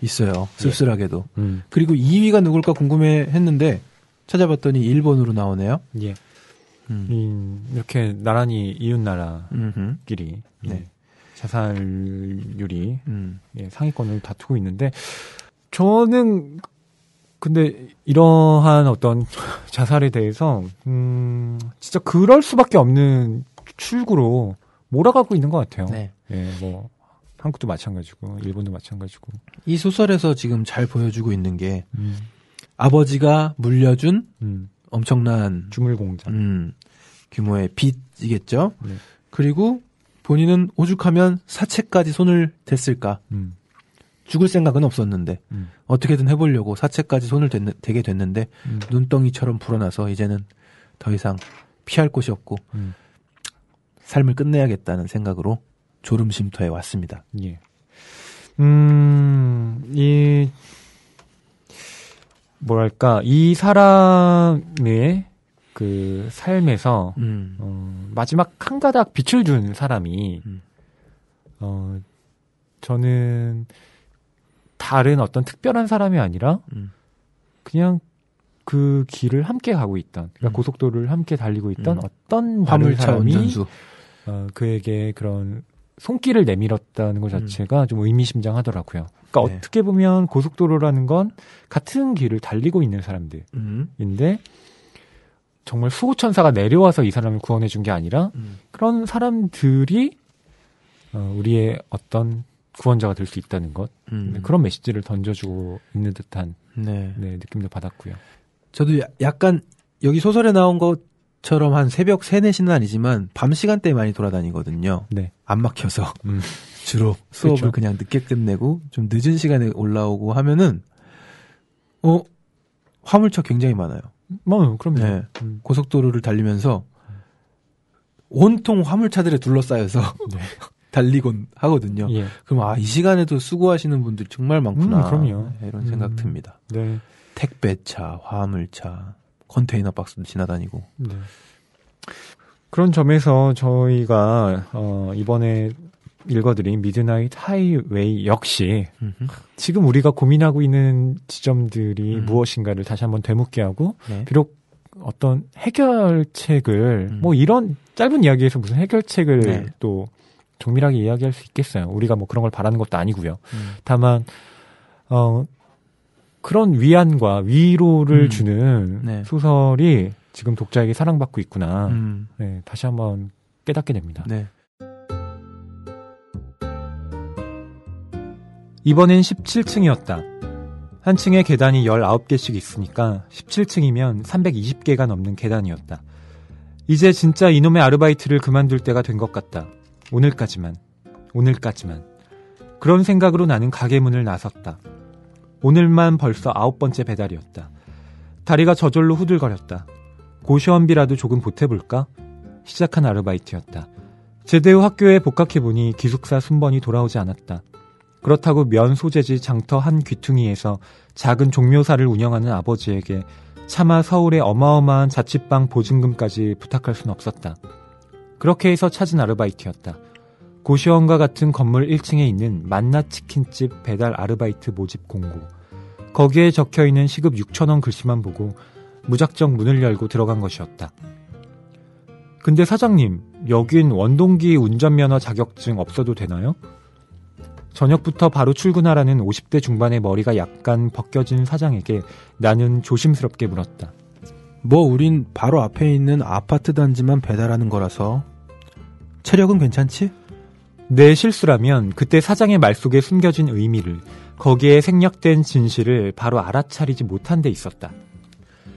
있어요. 씁쓸하게도. 예. 그리고 2위가 누굴까 궁금해했는데 찾아봤더니 일본으로 나오네요. 예. 이렇게 나란히 이웃 나라끼리 네. 자살률이 예, 상위권을 다투고 있는데 저는 근데 이러한 어떤 자살에 대해서 진짜 그럴 수밖에 없는 출구로 몰아가고 있는 것 같아요. 네. 예, 뭐 한국도 마찬가지고 일본도 마찬가지고. 이 소설에서 지금 잘 보여주고 있는 게 아버지가 물려준 엄청난 주물공장 규모의 빚이겠죠. 네. 그리고 본인은 오죽하면 사채까지 손을 댔을까. 죽을 생각은 없었는데 어떻게든 해보려고 사채까지 손을 대게 됐는데 눈덩이처럼 불어나서 이제는 더 이상 피할 곳이 없고 삶을 끝내야겠다는 생각으로 졸음쉼터에 왔습니다. 예. 뭐랄까, 이 사람의 그 삶에서, 마지막 한 가닥 빛을 준 사람이, 저는 다른 어떤 특별한 사람이 아니라, 그냥 그 길을 함께 가고 있던, 그러니까 고속도로를 함께 달리고 있던 어떤 화물차 운전수. 그에게 그런 손길을 내밀었다는 것 자체가 좀 의미심장하더라고요. 그러니까 네. 어떻게 보면 고속도로라는 건 같은 길을 달리고 있는 사람들인데 정말 수호천사가 내려와서 이 사람을 구원해 준 게 아니라 그런 사람들이 우리의 어떤 구원자가 될 수 있다는 것 그런 메시지를 던져주고 있는 듯한 네, 느낌도 받았고요. 저도 약간 여기 소설에 나온 것처럼 한 새벽 3, 4시는 아니지만 밤 시간대에 많이 돌아다니거든요. 네. 안 막혀서 주로 수업을 그렇죠. 그냥 늦게 끝내고 좀 늦은 시간에 올라오고 하면은 화물차 굉장히 많아요. 뭐 그럼요. 네. 고속도로를 달리면서 온통 화물차들에 둘러싸여서 네. 달리곤 하거든요. 예. 그럼 이 시간에도 수고하시는 분들이 정말 많구나. 그럼요. 이런 생각 듭니다. 네. 택배차, 화물차, 컨테이너 박스도 지나다니고. 네. 그런 점에서 저희가 이번에 읽어드린 미드나잇 하이웨이 역시 지금 우리가 고민하고 있는 지점들이 무엇인가를 다시 한번 되묻게 하고 네. 비록 어떤 해결책을 뭐 이런 짧은 이야기에서 무슨 해결책을 네. 또 정밀하게 이야기할 수 있겠어요. 우리가 뭐 그런 걸 바라는 것도 아니고요. 다만 그런 위안과 위로를 주는 네. 소설이 지금 독자에게 사랑받고 있구나. 네, 다시 한번 깨닫게 됩니다. 네. 이번엔 17층이었다. 한 층에 계단이 19개씩 있으니까 17층이면 320개가 넘는 계단이었다. 이제 진짜 이놈의 아르바이트를 그만둘 때가 된 것 같다. 오늘까지만. 그런 생각으로 나는 가게 문을 나섰다. 오늘만 벌써 9번째 배달이었다. 다리가 저절로 후들거렸다. 고시원비라도 조금 보태볼까? 시작한 아르바이트였다. 제대 후 학교에 복학해보니 기숙사 순번이 돌아오지 않았다. 그렇다고 면 소재지 장터 한 귀퉁이에서 작은 종묘사를 운영하는 아버지에게 차마 서울의 어마어마한 자취방 보증금까지 부탁할 순 없었다. 그렇게 해서 찾은 아르바이트였다. 고시원과 같은 건물 1층에 있는 만나치킨집 배달 아르바이트 모집 공고. 거기에 적혀있는 시급 6,000원 글씨만 보고 무작정 문을 열고 들어간 것이었다. 근데 사장님, 여긴 원동기 운전면허 자격증 없어도 되나요? 저녁부터 바로 출근하라는 50대 중반의 머리가 약간 벗겨진 사장에게 나는 조심스럽게 물었다. 우린 바로 앞에 있는 아파트 단지만 배달하는 거라서. 체력은 괜찮지? 내 실수라면 그때 사장의 말 속에 숨겨진 의미를, 거기에 생략된 진실을 바로 알아차리지 못한 데 있었다.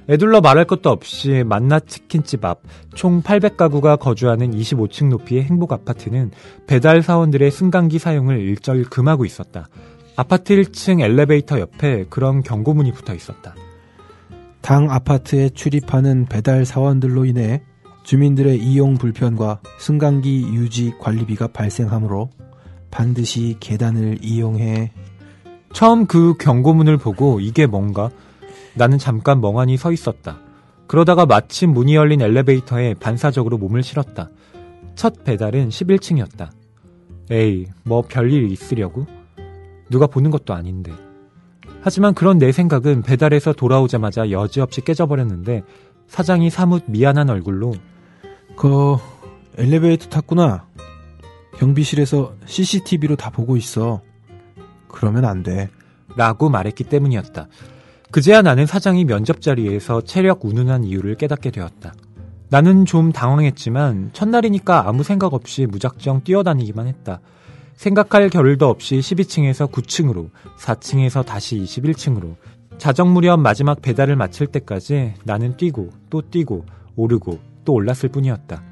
애둘러 말할 것도 없이 만나치킨집 앞 총 800가구가 거주하는 25층 높이의 행복 아파트는 배달 사원들의 승강기 사용을 일절 금하고 있었다. 아파트 1층 엘리베이터 옆에 그런 경고문이 붙어 있었다. 당 아파트에 출입하는 배달 사원들로 인해 주민들의 이용 불편과 승강기 유지 관리비가 발생하므로 반드시 계단을 이용해. 처음 그 경고문을 보고 이게 뭔가? 나는 잠깐 멍하니 서 있었다. 그러다가 마침 문이 열린 엘리베이터에 반사적으로 몸을 실었다. 첫 배달은 11층이었다. 에이, 뭐 별일 있으려고? 누가 보는 것도 아닌데. 하지만 그런 내 생각은 배달에서 돌아오자마자 여지없이 깨져버렸는데 사장이 사뭇 미안한 얼굴로 엘리베이터 탔구나. 경비실에서 CCTV로 다 보고 있어. 그러면 안 돼. 라고 말했기 때문이었다. 그제야 나는 사장이 면접 자리에서 체력 운운한 이유를 깨닫게 되었다. 나는 좀 당황했지만 첫날이니까 아무 생각 없이 무작정 뛰어다니기만 했다. 생각할 겨를도 없이 12층에서 9층으로, 4층에서 다시 21층으로, 자정 무렵 마지막 배달을 마칠 때까지 나는 뛰고 또 뛰고 오르고 또 올랐을 뿐이었다.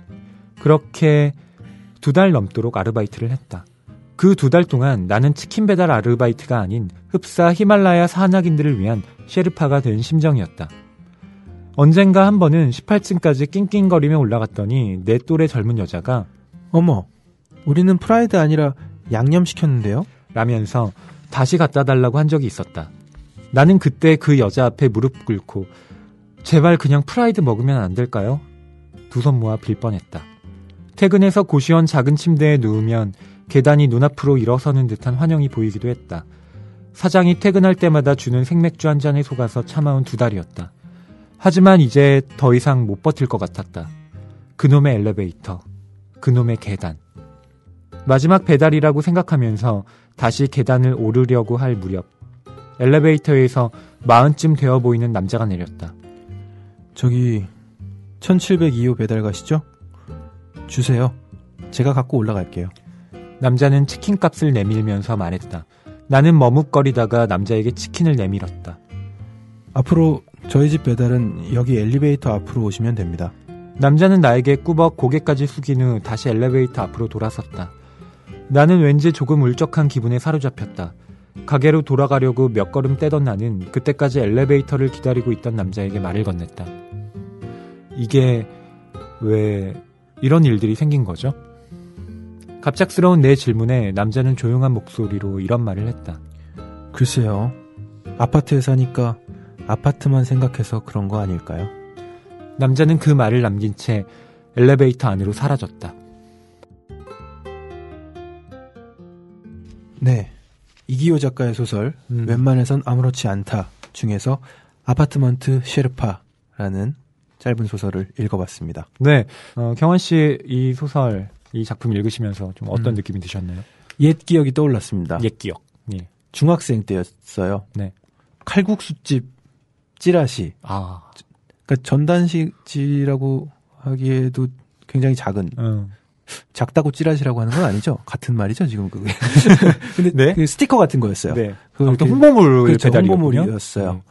그렇게 2달 넘도록 아르바이트를 했다. 그 2달 동안 나는 치킨 배달 아르바이트가 아닌 흡사 히말라야 산악인들을 위한 셰르파가 된 심정이었다. 언젠가 한 번은 18층까지 낑낑거리며 올라갔더니 내 또래 젊은 여자가 어머, 우리는 프라이드 아니라 양념 시켰는데요? 라면서 다시 갖다 달라고 한 적이 있었다. 나는 그때 그 여자 앞에 무릎 꿇고 제발 그냥 프라이드 먹으면 안 될까요? 두 손 모아 빌 뻔했다. 퇴근해서 고시원 작은 침대에 누우면 계단이 눈앞으로 일어서는 듯한 환영이 보이기도 했다. 사장이 퇴근할 때마다 주는 생맥주 한 잔에 속아서 참아온 2달이었다. 하지만 이제 더 이상 못 버틸 것 같았다. 그놈의 엘리베이터, 그놈의 계단. 마지막 배달이라고 생각하면서 다시 계단을 오르려고 할 무렵 엘리베이터에서 40쯤 되어 보이는 남자가 내렸다. 저기 1702호 배달 가시죠? 주세요. 제가 갖고 올라갈게요. 남자는 치킨값을 내밀면서 말했다. 나는 머뭇거리다가 남자에게 치킨을 내밀었다. 앞으로 저희 집 배달은 여기 엘리베이터 앞으로 오시면 됩니다. 남자는 나에게 꾸벅 고개까지 숙인 후 다시 엘리베이터 앞으로 돌아섰다. 나는 왠지 조금 울적한 기분에 사로잡혔다. 가게로 돌아가려고 몇 걸음 떼던 나는 그때까지 엘리베이터를 기다리고 있던 남자에게 말을 건넸다. 이게 왜 이런 일들이 생긴 거죠? 갑작스러운 내 질문에 남자는 조용한 목소리로 이런 말을 했다. 글쎄요. 아파트에 사니까 아파트만 생각해서 그런 거 아닐까요? 남자는 그 말을 남긴 채 엘리베이터 안으로 사라졌다. 네. 이기호 작가의 소설 웬만해선 아무렇지 않다 중에서 아파트먼트 셰르파라는 짧은 소설을 읽어봤습니다. 네. 경환 씨 이 소설, 이 작품 읽으시면서 좀 어떤 느낌이 드셨나요? 옛 기억이 떠올랐습니다. 옛 기억. 예. 중학생 때였어요. 네. 칼국수집 찌라시. 그러니까 전단식지라고 하기에도 굉장히 작은. 작다고 찌라시라고 하는 건 아니죠? 같은 말이죠, 지금 그게. 근데 네? 그 스티커 같은 거였어요. 네. 아무튼 홍보물 그렇죠, 배달이었군요. 홍보물이었어요.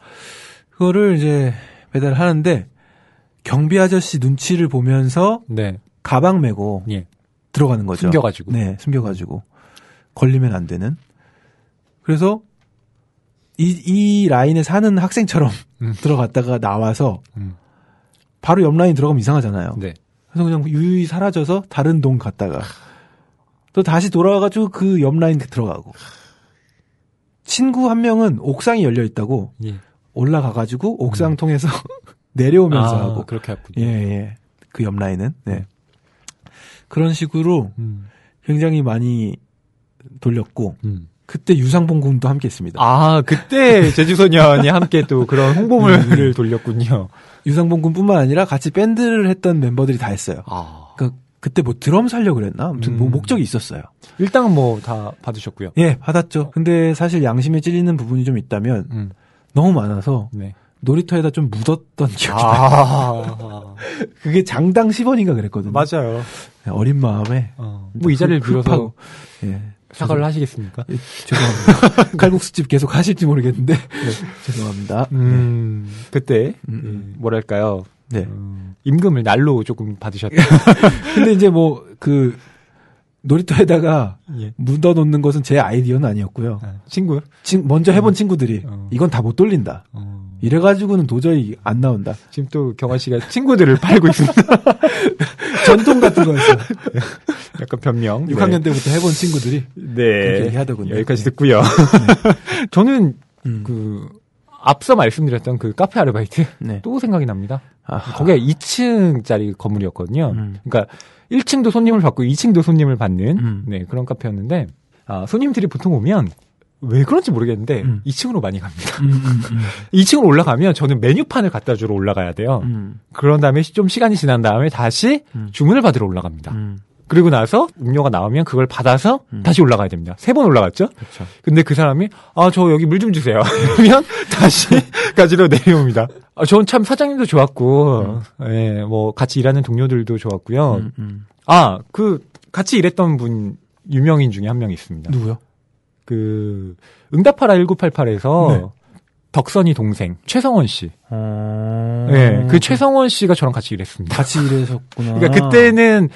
그거를 이제 배달하는데 경비 아저씨 눈치를 보면서 네. 가방 메고 예. 들어가는 거죠. 숨겨가지고. 네, 숨겨가지고. 걸리면 안 되는. 그래서 이 라인에 사는 학생처럼 들어갔다가 나와서 바로 옆 라인 들어가면 이상하잖아요. 네. 그래서 그냥 유유히 사라져서 다른 동 갔다가 또 다시 돌아와가지고 그 옆 라인 들어가고 친구 한 명은 옥상이 열려 있다고 예. 올라가가지고 옥상 통해서 내려오면서 하고 그렇게 했군요. 예. 그 옆 라인은 네. 그런 식으로 굉장히 많이 돌렸고 그때 유상봉 군도 함께 했습니다. 그때 제주소년이 함께 또 그런 홍보물을 돌렸군요. 유상봉 군뿐만 아니라 같이 밴드를 했던 멤버들이 다 했어요. 그러니까 그때 뭐 드럼 살려고 그랬나? 아무튼 뭐 목적이 있었어요. 일당은 뭐 다 받으셨고요. 예, 받았죠. 근데 사실 양심에 찔리는 부분이 좀 있다면 너무 많아서 네. 놀이터에다 좀 묻었던 기억이 나요. 그게 장당 10원인가 그랬거든요. 맞아요. 어린 마음에 뭐 이 자리를 빌어서 예. 사과를 하시겠습니까? 예, 죄송합니다. 칼국수집 계속 하실지 모르겠는데 죄송합니다. 그때 뭐랄까요? 네. 임금을 날로 조금 받으셨다. 근데 이제 뭐 그 놀이터에다가 묻어놓는 것은 제 아이디어는 아니었고요. 친구요? 먼저 해본 친구들이 이건 다 못 돌린다. 이래가지고는 도저히 안 나온다. 지금 또 경환 씨가 친구들을 팔고 있습니다. 전통 같은 거였어요. 약간 변명. 6학년 때부터 해본 친구들이 그렇게 얘기하더군요. 여기까지 듣고요. 저는 앞서 말씀드렸던 그 카페 아르바이트 또 생각이 납니다. 거기가 2층짜리 건물이었거든요. 그러니까 1층도 손님을 받고 2층도 손님을 받는 그런 카페였는데 손님들이 보통 오면 왜 그런지 모르겠는데 2층으로 많이 갑니다. 2층으로 올라가면 저는 메뉴판을 갖다 주러 올라가야 돼요. 그런 다음에 좀 시간이 지난 다음에 다시 주문을 받으러 올라갑니다. 그리고 나서 음료가 나오면 그걸 받아서 다시 올라가야 됩니다. 3번 올라갔죠? 그쵸. 근데 그 사람이 저 여기 물 좀 주세요. 그러면 다시 가지러 내려옵니다. 저는 참 사장님도 좋았고 뭐 같이 일하는 동료들도 좋았고요. 같이 일했던 분 유명인 중에 한 명 있습니다. 누구요? 응답하라 1988에서 덕선이 동생 최성원 씨. 그 최성원 씨가 저랑 같이 일했습니다. 같이 일했었구나. 그러니까 그때는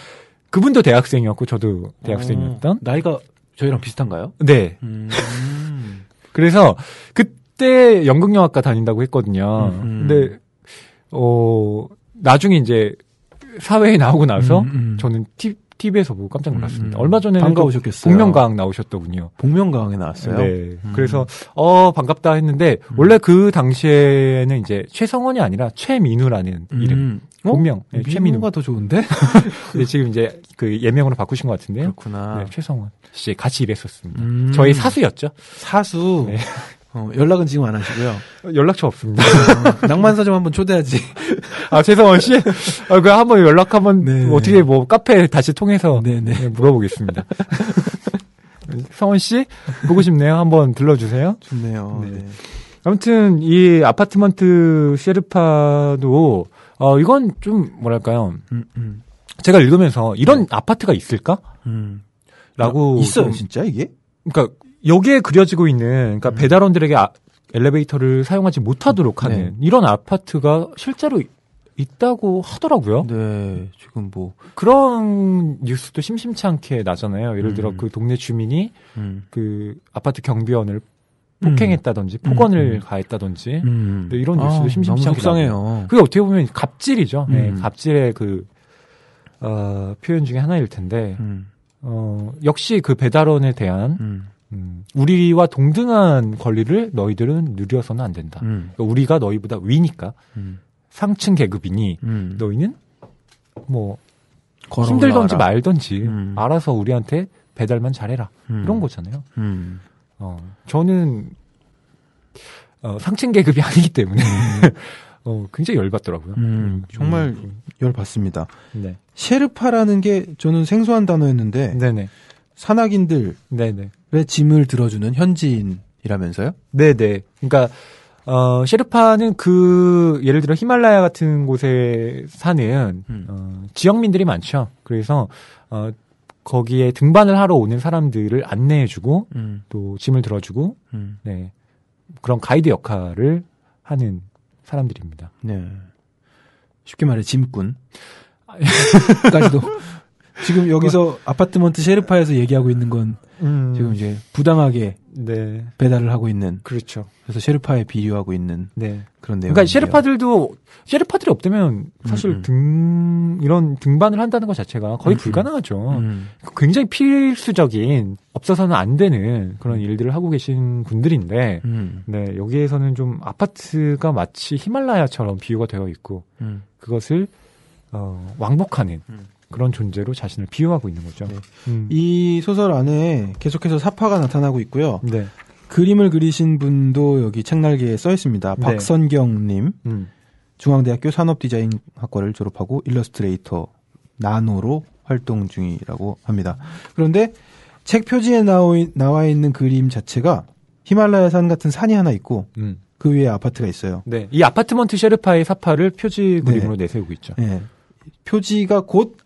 그분도 대학생이었고 저도 대학생이었던. 나이가 저희랑 비슷한가요? 네. 그래서 그때 연극영화과 다닌다고 했거든요. 근데 나중에 이제 사회에 나오고 나서 저는 TV에서 보고 깜짝 놀랐습니다. 얼마 전에 반가우셨겠어요. 복면가왕 나오셨더군요. 복면가왕에 나왔어요. 네. 그래서 반갑다 했는데 원래 그 당시에는 이제 최성원이 아니라 최민우라는 이름. 본명. 네, 최민우가 더 좋은데? 네, 지금 이제 그 예명으로 바꾸신 것 같은데요. 그렇구나. 네, 최성원 씨 같이 일했었습니다. 저희 사수였죠. 사수. 네. 연락은 지금 안 하시고요. 연락처 없습니다. 낭만사 좀 한번 초대하지. 최성원 씨? 그 한번 연락 한번 어떻게 뭐 카페 다시 통해서 물어보겠습니다. 성원 씨 보고 싶네요. 한번 들러주세요. 좋네요. 네. 아무튼 이 아파트먼트 셰르파도 이건 좀 뭐랄까요? 제가 읽으면서 이런 아파트가 있을까? 라고 있어요, 진짜 이게? 그러니까 여기에 그려지고 있는 그러니까 배달원들에게 엘리베이터를 사용하지 못하도록 하는 이런 아파트가 실제로 있다고 하더라고요. 네, 지금 뭐 그런 뉴스도 심심치 않게 나잖아요. 예를 들어 그 동네 주민이 그 아파트 경비원을 폭행했다든지 폭언을 가했다든지 이런 뉴스도 심심치 않게 나요. 그게 어떻게 보면 갑질이죠. 네, 갑질의 그 표현 중에 하나일 텐데 역시 그 배달원에 대한 우리와 동등한 권리를 너희들은 누려서는 안 된다. 그러니까 우리가 너희보다 위니까 상층 계급이니 너희는 뭐 힘들던지 말던지 알아서 우리한테 배달만 잘해라. 이런 거잖아요. 저는 상층 계급이 아니기 때문에 굉장히 열받더라고요. 정말 열받습니다. 네. 셰르파라는 게 저는 생소한 단어였는데 네네. 산악인들의 짐을 들어주는 현지인이라면서요? 네네. 그러니까 셰르파는 예를 들어 히말라야 같은 곳에 사는 지역민들이 많죠. 그래서 거기에 등반을 하러 오는 사람들을 안내해주고 또 짐을 들어주고 네, 그런 가이드 역할을 하는 사람들입니다. 네. 쉽게 말해 짐꾼. 까지도 지금 여기서 아파트먼트 셰르파에서 얘기하고 있는 건 지금 이제 부당하게 네. 배달을 하고 있는. 그렇죠. 그래서 셰르파에 비유하고 있는 네. 그런 내용. 그러니까 셰르파들이 없다면 사실 이런 등반을 한다는 것 자체가 거의 불가능하죠. 굉장히 필수적인 없어서는 안 되는 그런 일들을 하고 계신 분들인데, 네, 여기에서는 좀 아파트가 마치 히말라야처럼 비유가 되어 있고, 그것을 왕복하는 그런 존재로 자신을 비유하고 있는 거죠. 네. 이 소설 안에 계속해서 사파가 나타나고 있고요. 네. 그림을 그리신 분도 여기 책날개에 써 있습니다. 네. 박선경님, 중앙대학교 산업디자인학과를 졸업하고 일러스트레이터 나노로 활동 중이라고 합니다. 그런데 책 표지에 나와 있는 그림 자체가 히말라야산 같은 산이 하나 있고 그 위에 아파트가 있어요. 네, 이 아파트먼트 셰르파의 사파를 표지 그림으로 네. 내세우고 있죠. 네. 표지가 곧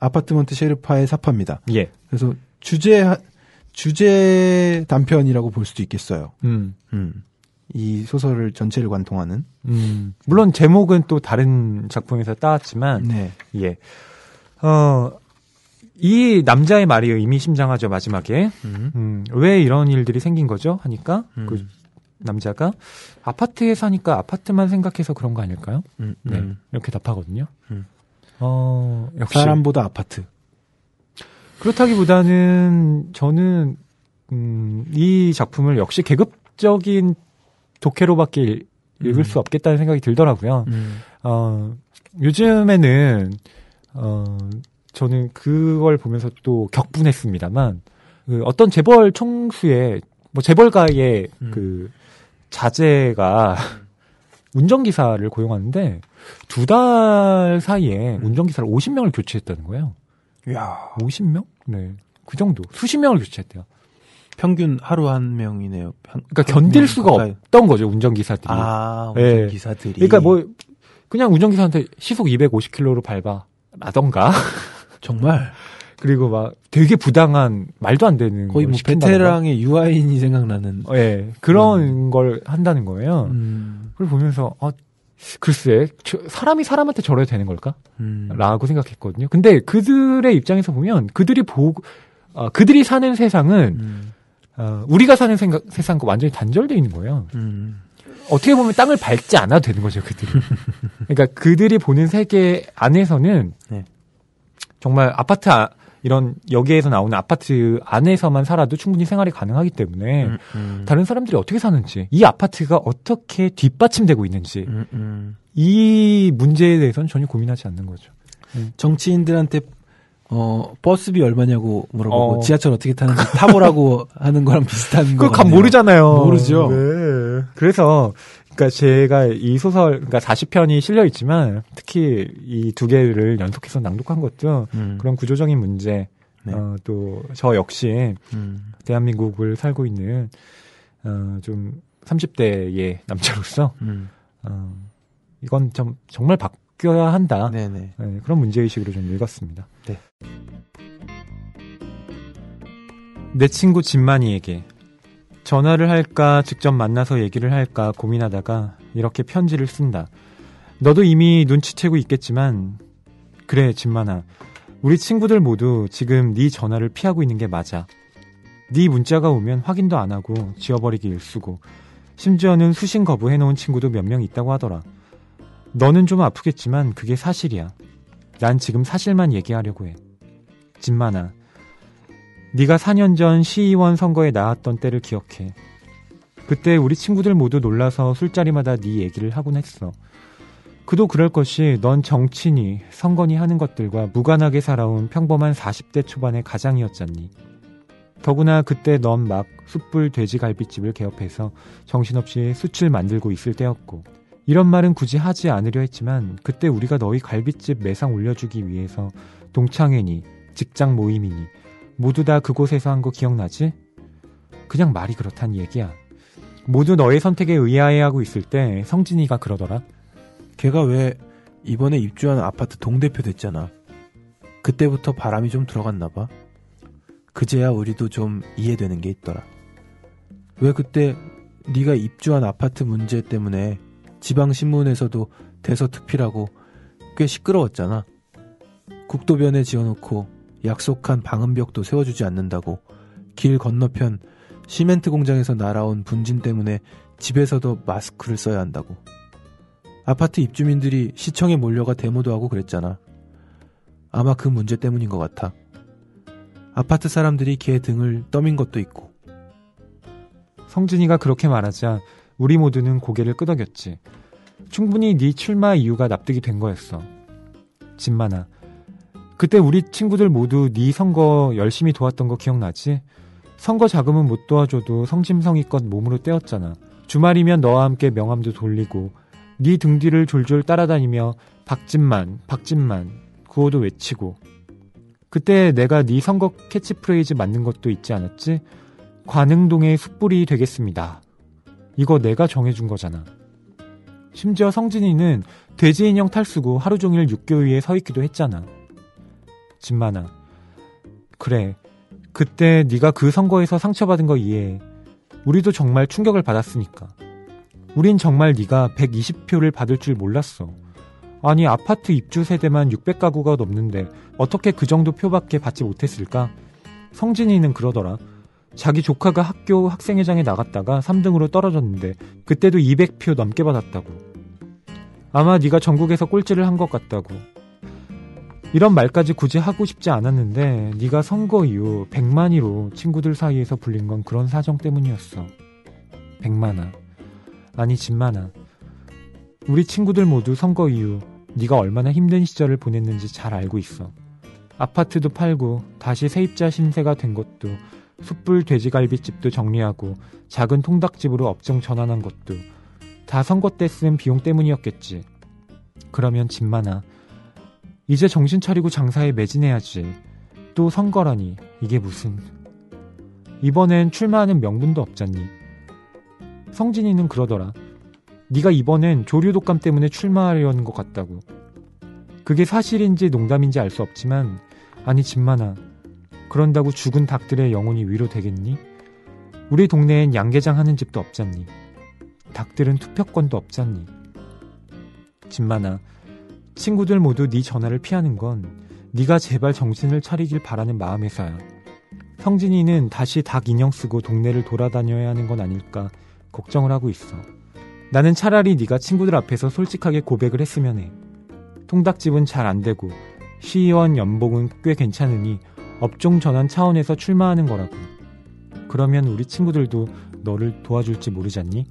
아파트먼트 셰르파의 사파입니다. 예. 그래서 주제 단편이라고 볼 수도 있겠어요. 이 소설을 전체를 관통하는. 물론 제목은 또 다른 작품에서 따왔지만, 네. 예. 이 남자의 말이 의미심장하죠, 마지막에. 왜 이런 일들이 생긴 거죠? 하니까, 그 남자가 아파트에 사니까 아파트만 생각해서 그런 거 아닐까요? 네. 이렇게 답하거든요. 역시. 사람보다 아파트. 그렇다기보다는 저는, 이 작품을 역시 계급적인 독해로밖에 읽을 수 없겠다는 생각이 들더라고요. 요즘에는, 저는 그걸 보면서 또 격분했습니다만, 어떤 재벌 총수의, 재벌가의 그 자제가 운전기사를 고용하는데, 2달 사이에 운전기사를 50명을 교체했다는 거예요. 이야. 50명? 네. 그 정도. 수십 명을 교체했대요. 평균 하루 한 명이네요. 그러니까 견딜 수가 없던 거죠, 운전기사들이. 아, 운전기사들이. 네. 그러니까 그냥 운전기사한테 시속 250km로 밟아. 라던가. 정말? 그리고 되게 부당한, 말도 안 되는. 거의 베테랑의 유아인이 생각나는. 네. 그런 걸 한다는 거예요. 그걸 보면서, 글쎄, 사람이 사람한테 저래야 되는 걸까? 라고 생각했거든요. 근데 그들의 입장에서 보면, 그들이 사는 세상은, 우리가 사는 세상과 완전히 단절되어 있는 거예요. 어떻게 보면 땅을 밟지 않아도 되는 거죠, 그들이. 그러니까 그들이 보는 세계 안에서는, 네. 정말 이런 여기에서 나오는 아파트 안에서만 살아도 충분히 생활이 가능하기 때문에 다른 사람들이 어떻게 사는지, 이 아파트가 어떻게 뒷받침되고 있는지 이 문제에 대해서는 전혀 고민하지 않는 거죠. 정치인들한테 버스비 얼마냐고 물어보고 지하철 어떻게 타는지 타보라고 하는 거랑 비슷한 거. 그걸 모르잖아요. 모르죠. 네. 그래서 그러니까 제가 이 소설, 그러니까 40편이 실려 있지만 특히 이 2개를 연속해서 낭독한 것도 그런 구조적인 문제, 네. 또 저 역시 대한민국을 살고 있는 좀 30대의 남자로서 이건 좀 정말 바뀌어야 한다. 네, 그런 문제의식으로 좀 읽었습니다. 네. 내 친구 진만이에게 전화를 할까 직접 만나서 얘기를 할까 고민하다가 이렇게 편지를 쓴다. 너도 이미 눈치채고 있겠지만 그래 진만아, 우리 친구들 모두 지금 네 전화를 피하고 있는 게 맞아. 네 문자가 오면 확인도 안 하고 지워버리기 일쑤고 심지어는 수신 거부해놓은 친구도 몇 명 있다고 하더라. 너는 좀 아프겠지만 그게 사실이야. 난 지금 사실만 얘기하려고 해. 진만아, 네가 4년 전 시의원 선거에 나왔던 때를 기억해. 그때 우리 친구들 모두 놀라서 술자리마다 네 얘기를 하곤 했어. 그도 그럴 것이 넌 정치니 선거니 하는 것들과 무관하게 살아온 평범한 40대 초반의 가장이었잖니. 더구나 그때 넌 막 숯불 돼지갈비집을 개업해서 정신없이 숯을 만들고 있을 때였고, 이런 말은 굳이 하지 않으려 했지만 그때 우리가 너희 갈비집 매상 올려주기 위해서 동창회니 직장 모임이니 모두 다 그곳에서 한 거 기억나지? 그냥 말이 그렇단 얘기야. 모두 너의 선택에 의아해하고 있을 때 성진이가 그러더라. 걔가 왜 이번에 입주한 아파트 동대표 됐잖아. 그때부터 바람이 좀 들어갔나 봐. 그제야 우리도 좀 이해되는 게 있더라. 왜 그때 네가 입주한 아파트 문제 때문에 지방신문에서도 대서특필하고 꽤 시끄러웠잖아. 국도변에 지어놓고 약속한 방음벽도 세워주지 않는다고 길 건너편 시멘트 공장에서 날아온 분진 때문에 집에서도 마스크를 써야 한다고. 아파트 입주민들이 시청에 몰려가 데모도 하고 그랬잖아. 아마 그 문제 때문인 것 같아. 아파트 사람들이 걔 등을 떠민 것도 있고. 성진이가 그렇게 말하자 우리 모두는 고개를 끄덕였지. 충분히 네 출마 이유가 납득이 된 거였어. 진만아, 그때 우리 친구들 모두 네 선거 열심히 도왔던 거 기억나지? 선거 자금은 못 도와줘도 성심성의껏 몸으로 떼었잖아. 주말이면 너와 함께 명함도 돌리고 네 등 뒤를 졸졸 따라다니며 박진만 구호도 외치고. 그때 내가 네 선거 캐치프레이즈 만든 것도 있지 않았지? 관흥동의 숯불이 되겠습니다. 이거 내가 정해준 거잖아. 심지어 성진이는 돼지 인형 탈쓰고 하루 종일 육교 위에 서 있기도 했잖아. 진만아, 그래, 그때 네가 그 선거에서 상처받은 거 이해해. 우리도 정말 충격을 받았으니까. 우린 정말 네가 120표를 받을 줄 몰랐어. 아니, 아파트 입주 세대만 600가구가 넘는데 어떻게 그 정도 표밖에 받지 못했을까? 성진이는 그러더라. 자기 조카가 학교 학생회장에 나갔다가 3등으로 떨어졌는데 그때도 200표 넘게 받았다고. 아마 네가 전국에서 꼴찌를 한 것 같다고. 이런 말까지 굳이 하고 싶지 않았는데 네가 선거 이후 100만이로 친구들 사이에서 불린 건 그런 사정 때문이었어. 100만아. 아니, 진만아. 우리 친구들 모두 선거 이후 네가 얼마나 힘든 시절을 보냈는지 잘 알고 있어. 아파트도 팔고 다시 세입자 신세가 된 것도, 숯불 돼지갈비집도 정리하고 작은 통닭집으로 업종 전환한 것도 다 선거 때 쓴 비용 때문이었겠지. 그러면 진만아, 이제 정신 차리고 장사에 매진해야지. 또 선거라니, 이게 무슨. 이번엔 출마하는 명분도 없잖니. 성진이는 그러더라. 네가 이번엔 조류 독감 때문에 출마하려는 것 같다고. 그게 사실인지 농담인지 알 수 없지만, 아니 진만아, 그런다고 죽은 닭들의 영혼이 위로되겠니? 우리 동네엔 양계장 하는 집도 없잖니. 닭들은 투표권도 없잖니. 진만아, 친구들 모두 네 전화를 피하는 건 네가 제발 정신을 차리길 바라는 마음에서야. 성진이는 다시 닭 인형 쓰고 동네를 돌아다녀야 하는 건 아닐까 걱정을 하고 있어. 나는 차라리 네가 친구들 앞에서 솔직하게 고백을 했으면 해. 통닭집은 잘 안 되고 시의원 연봉은 꽤 괜찮으니 업종 전환 차원에서 출마하는 거라고. 그러면 우리 친구들도 너를 도와줄지 모르잖니?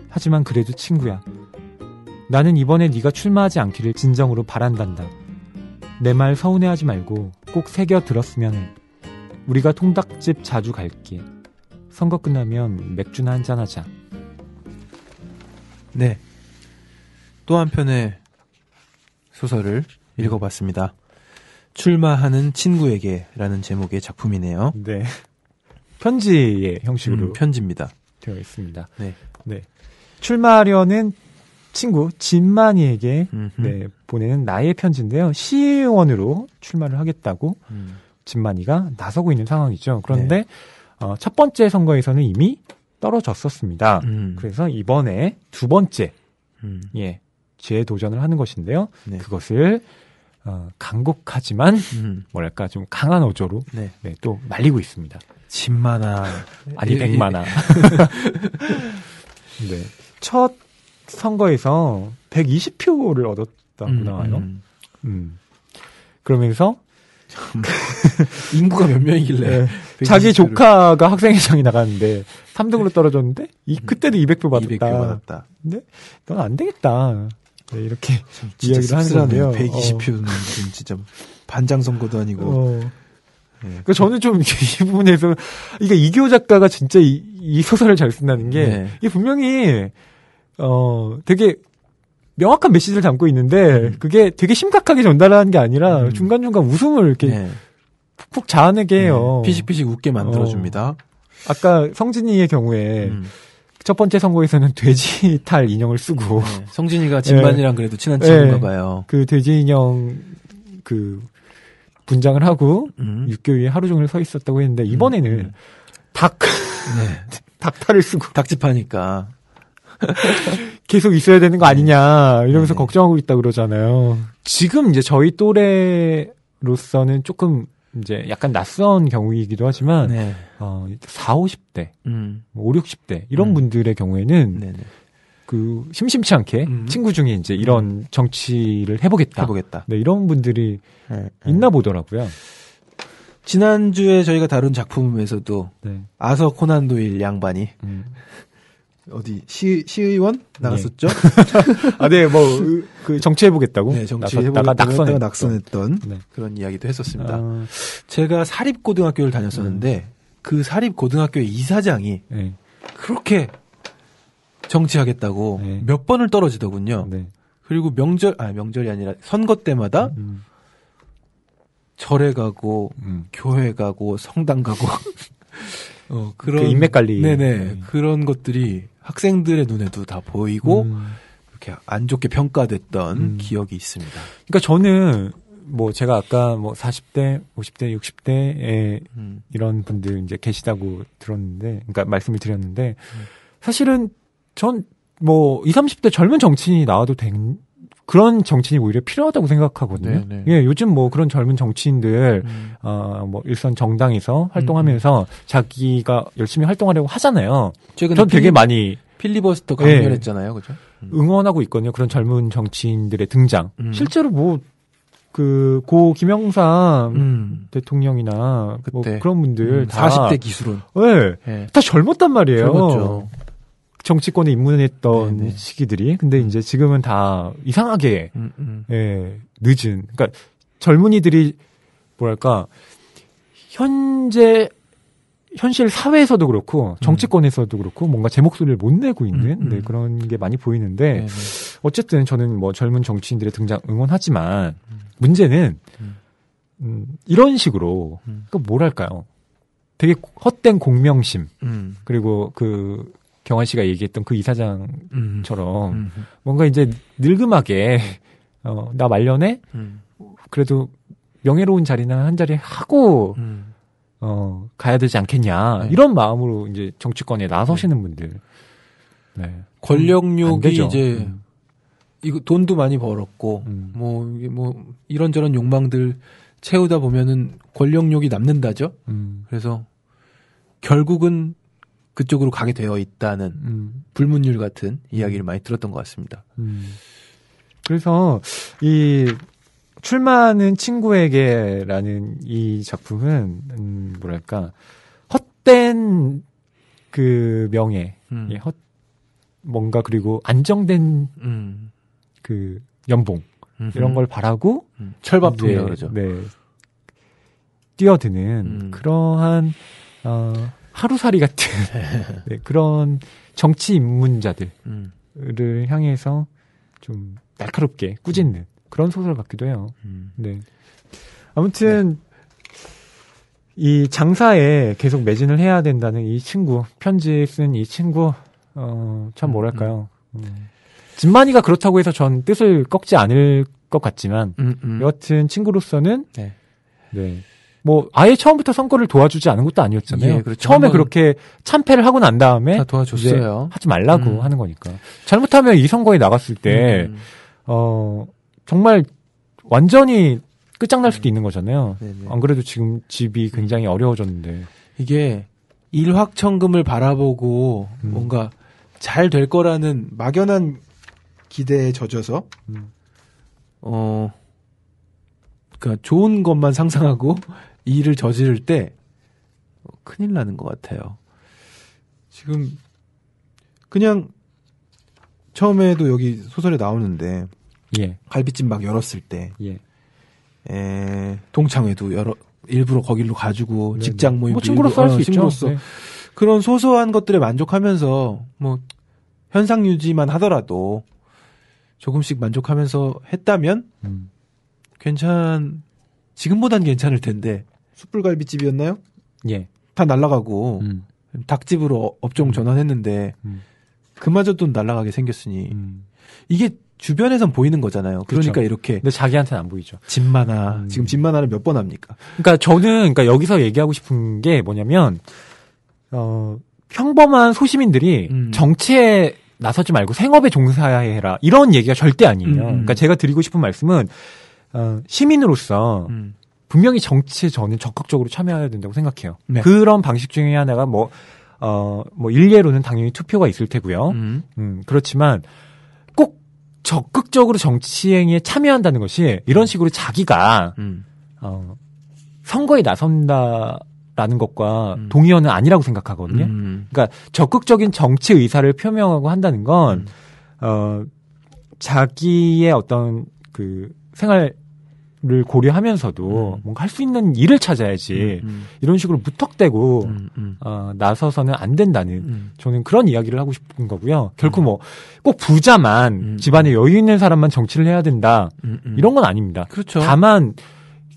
하지만 그래도 친구야. 나는 이번에 네가 출마하지 않기를 진정으로 바란단다. 내 말 서운해하지 말고 꼭 새겨 들었으면 해. 우리가 통닭집 자주 갈게. 선거 끝나면 맥주나 한잔 하자. 네. 또 한편의 소설을 읽어봤습니다. 출마하는 친구에게라는 제목의 작품이네요. 네. 편지의 형식으로 편지입니다. 되어 있습니다. 네. 네. 출마하려는 친구 진만이에게 네, 보내는 나의 편지인데요. 시의원으로 출마를 하겠다고 진만이가 나서고 있는 상황이죠. 그런데 네. 첫 번째 선거에서는 이미 떨어졌었습니다. 그래서 이번에 두 번째 예, 재도전을 하는 것인데요. 네. 그것을 간곡하지만 뭐랄까 좀 강한 어조로 네. 네, 또 말리고 있습니다. 진만아 아니 100만아. 네. 첫 선거에서 120표를 얻었다고 나와요. 그러면서 인구가 몇 명이길래 네. 자기 조카가 학생회장이 나갔는데 3등으로 떨어졌는데 그때도 200표 받았다. 200표 받았다. 근데 넌 안 되겠다. 네, 이렇게 이야기를 하는 건데요. 120표는 진짜 반장 선거도 아니고. 네. 그러니까 저는 좀 이 부분에서 이게 이기호 작가가 진짜 이 소설을 잘 쓴다는 게 네. 이게 분명히 되게 명확한 메시지를 담고 있는데 그게 되게 심각하게 전달하는 게 아니라 중간중간 웃음을 이렇게 네. 푹푹 자아내게 해요. 네. 피식피식 웃게 만들어줍니다. 아까 성진이의 경우에 첫 번째 선거에서는 돼지 탈 인형을 쓰고 네. 성진이가 진만이랑 그래도 친한 친구인가 봐요. 그 돼지 인형 그 분장을 하고 육교 위에 하루 종일 서 있었다고 했는데 이번에는 닭탈을 쓰고 닭집하니까 계속 있어야 되는 거 아니냐 이러면서 걱정하고 있다 그러잖아요. 지금 이제 저희 또래로서는 조금 이제 약간 낯선 경우이기도 하지만, 4, 50대, 5, 60대, 이런 분들의 경우에는, 네네. 그, 심심치 않게 친구 중에 이제 이런 정치를 해보겠다. 네, 이런 분들이 있나 보더라고요. 지난주에 저희가 다룬 작품에서도, 네. 아서 코난 도일 양반이, 어디 시의원 나갔었죠? 아, 네, 뭐 그 정치해보겠다고. 네, 정치해보겠다가 낙선했던 네. 그런 이야기도 했었습니다. 제가 사립 고등학교를 다녔었는데 그 사립 고등학교의 이사장이 네. 그렇게 정치하겠다고 네. 몇 번을 떨어지더군요. 네. 그리고 명절이 아니라 선거 때마다 절에 가고 교회 가고 성당 가고. 그런 그 인맥 관리. 네네. 그런 것들이 학생들의 눈에도 다 보이고, 이렇게 안 좋게 평가됐던 기억이 있습니다. 그러니까 저는, 뭐, 제가 아까 뭐 40대, 50대, 60대에 이런 분들 이제 계시다고 들었는데, 그러니까 말씀을 드렸는데, 사실은 전 뭐 20, 30대 젊은 정치인이 나와도 그런 정치인이 오히려 필요하다고 생각하거든요. 네네. 예, 요즘 뭐 그런 젊은 정치인들, 뭐 일선 정당에서 활동하면서 자기가 열심히 활동하려고 하잖아요. 전 되게 많이 필리버스터 강렬했잖아요, 그죠? 응원하고 있거든요. 그런 젊은 정치인들의 등장. 실제로 뭐 고 김영삼 대통령이나 뭐 그런 분들 다 40대 기술은, 네, 다 젊었단 말이에요. 젊었죠. 정치권에 입문했던 네네. 시기들이. 근데 이제 지금은 다 이상하게, 예, 늦은. 그러니까 젊은이들이, 뭐랄까, 현실 사회에서도 그렇고, 정치권에서도 그렇고, 뭔가 제 목소리를 못 내고 있는, 네, 그런 게 많이 보이는데, 네네. 어쨌든 저는 뭐 젊은 정치인들의 등장 응원하지만, 문제는, 이런 식으로, 그러니까 뭐랄까요. 되게 헛된 공명심, 그리고 경환 씨가 얘기했던 그 이사장처럼 뭔가 이제 늙음하게 나 말년에 그래도 명예로운 자리나 한 자리 하고 가야 되지 않겠냐 네. 이런 마음으로 이제 정치권에 나서시는 분들. 네. 권력욕이 이제 이거 돈도 많이 벌었고 뭐 이런저런 욕망들 채우다 보면은 권력욕이 남는다죠. 그래서 결국은 그쪽으로 가게 되어 있다는 불문율 같은 이야기를 많이 들었던 것 같습니다. 그래서 이 출마하는 친구에게라는 이 작품은 뭐랄까 헛된 그 명예, 뭔가 그리고 안정된 그 연봉 이런 걸 바라고 철밥통이라고 그러죠. 네, 뛰어드는 그러한 하루살이 같은 네, 그런 정치 입문자들을 향해서 좀 날카롭게 꾸짖는 그런 소설 같기도 해요. 네. 아무튼 이 장사에 계속 매진을 해야 된다는 이 친구, 편지 쓴 이 친구, 참 뭐랄까요. 진만이가 그렇다고 해서 전 뜻을 꺾지 않을 것 같지만 여하튼 친구로서는 네. 뭐 아예 처음부터 선거를 도와주지 않은 것도 아니었잖아요. 예, 그렇죠. 처음에 그렇게 참패를 하고 난 다음에 다 도와줬어요. 하지 말라고 하는 거니까. 잘못하면 이 선거에 나갔을 때 정말 완전히 끝장날 수도 있는 거잖아요. 네네. 안 그래도 지금 집이 굉장히 어려워졌는데 이게 일확천금을 바라보고 뭔가 잘 될 거라는 막연한 기대에 젖어서 그러니까 좋은 것만 상상하고 일을 저지를 때 큰일 나는 것 같아요. 지금 그냥 처음에도 여기 소설에 나오는데 예. 갈비집 막 열었을 때 예. 동창회도 일부러 거길로 가지고 네네. 직장 모임 뭐 친구로서 할 수 있죠. 네. 그런 소소한 것들에 만족하면서 뭐 현상 유지만 하더라도 조금씩 만족하면서 했다면 지금보단 괜찮을 텐데 숯불갈비집이었나요? 예. 다 날아가고 닭집으로 업종 전환했는데 그마저도 날아가게 생겼으니 이게 주변에선 보이는 거잖아요. 그러니까 그렇죠. 이렇게. 근데 자기한테는 안 보이죠. 집 많아. 지금 집 많아를 몇 번 합니까? 그러니까 저는 여기서 얘기하고 싶은 게 뭐냐면 평범한 소시민들이 정치에 나서지 말고 생업에 종사해라 이런 얘기가 절대 아니에요. 그러니까 제가 드리고 싶은 말씀은 시민으로서 분명히 정치에 저는 적극적으로 참여해야 된다고 생각해요. 네. 그런 방식 중에 하나가 뭐 일례로는 당연히 투표가 있을 테고요. 그렇지만 꼭 적극적으로 정치행위에 참여한다는 것이 이런 식으로 자기가 선거에 나선다라는 것과 동의어는 아니라고 생각하거든요. 그러니까 적극적인 정치 의사를 표명하고 한다는 건 자기의 어떤 그 생활을 고려하면서도 뭔가 할 수 있는 일을 찾아야지 이런 식으로 무턱대고 나서서는 안 된다는 저는 그런 이야기를 하고 싶은 거고요. 결코 뭐 꼭 부자만 집안에 여유 있는 사람만 정치를 해야 된다 이런 건 아닙니다. 그렇죠. 다만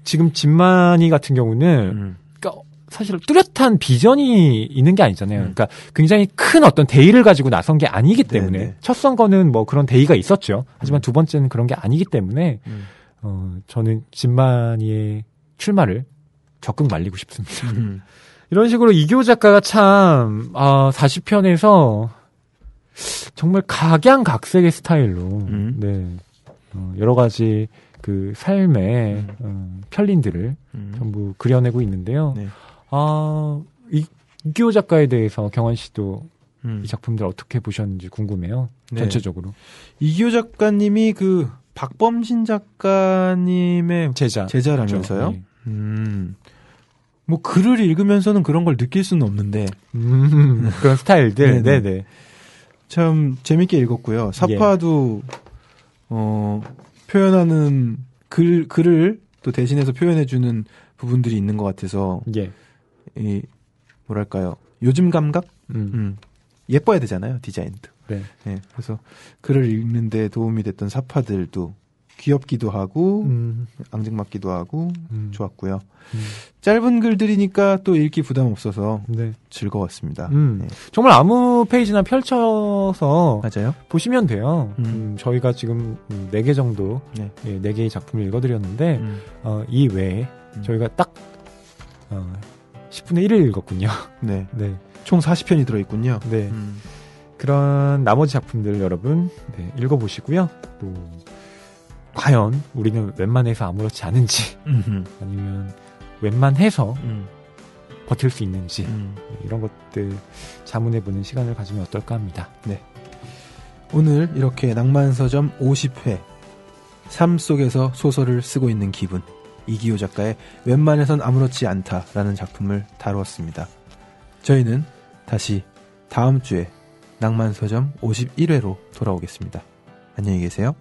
지금 진만이 같은 경우는 그러니까 사실 뚜렷한 비전이 있는 게 아니잖아요. 그러니까 굉장히 큰 어떤 대의를 가지고 나선 게 아니기 때문에 네네. 첫 선거는 뭐 그런 대의가 있었죠. 하지만 두 번째는 그런 게 아니기 때문에 저는 진만이의 출마를 적극 말리고 싶습니다. 이런 식으로 이기호 작가가 참 40편에서 정말 각양각색의 스타일로 네, 여러 가지 그 삶의 편린들을 전부 그려내고 있는데요. 네. 이기호 작가에 대해서 경환 씨도 이 작품들 어떻게 보셨는지 궁금해요. 네. 전체적으로. 이기호 작가님이 그 박범신 작가님의 제자라면서요? 네. 뭐 글을 읽으면서는 그런 걸 느낄 수는 없는데 그런 스타일들. 네네. 네네. 참 재밌게 읽었고요. 사파도 표현하는 글을 또 대신해서 표현해주는 부분들이 있는 것 같아서 예. 이 뭐랄까요? 요즘 감각? 예뻐야 되잖아요, 디자인도. 네. 네, 그래서 글을 읽는데 도움이 됐던 사파들도 귀엽기도 하고 앙증맞기도 하고 좋았고요. 짧은 글들이니까 또 읽기 부담 없어서 네. 즐거웠습니다. 네. 정말 아무 페이지나 펼쳐서 맞아요. 보시면 돼요. 저희가 지금 4개 정도, 네. 4개의 작품을 읽어드렸는데 이 외에 저희가 딱 10분의 1을 읽었군요. 네. 네. 총 40편이 들어있군요. 네. 그런 나머지 작품들 여러분 네, 읽어보시고요. 또 과연 우리는 웬만해서 아무렇지 않은지 아니면 웬만해서 버틸 수 있는지 이런 것들 자문해보는 시간을 가지면 어떨까 합니다. 네. 오늘 이렇게 낭만서점 50회 삶 속에서 소설을 쓰고 있는 기분 이기호 작가의 웬만해선 아무렇지 않다라는 작품을 다루었습니다. 저희는 다시 다음 주에 낭만서점 51회로 돌아오겠습니다. 안녕히 계세요.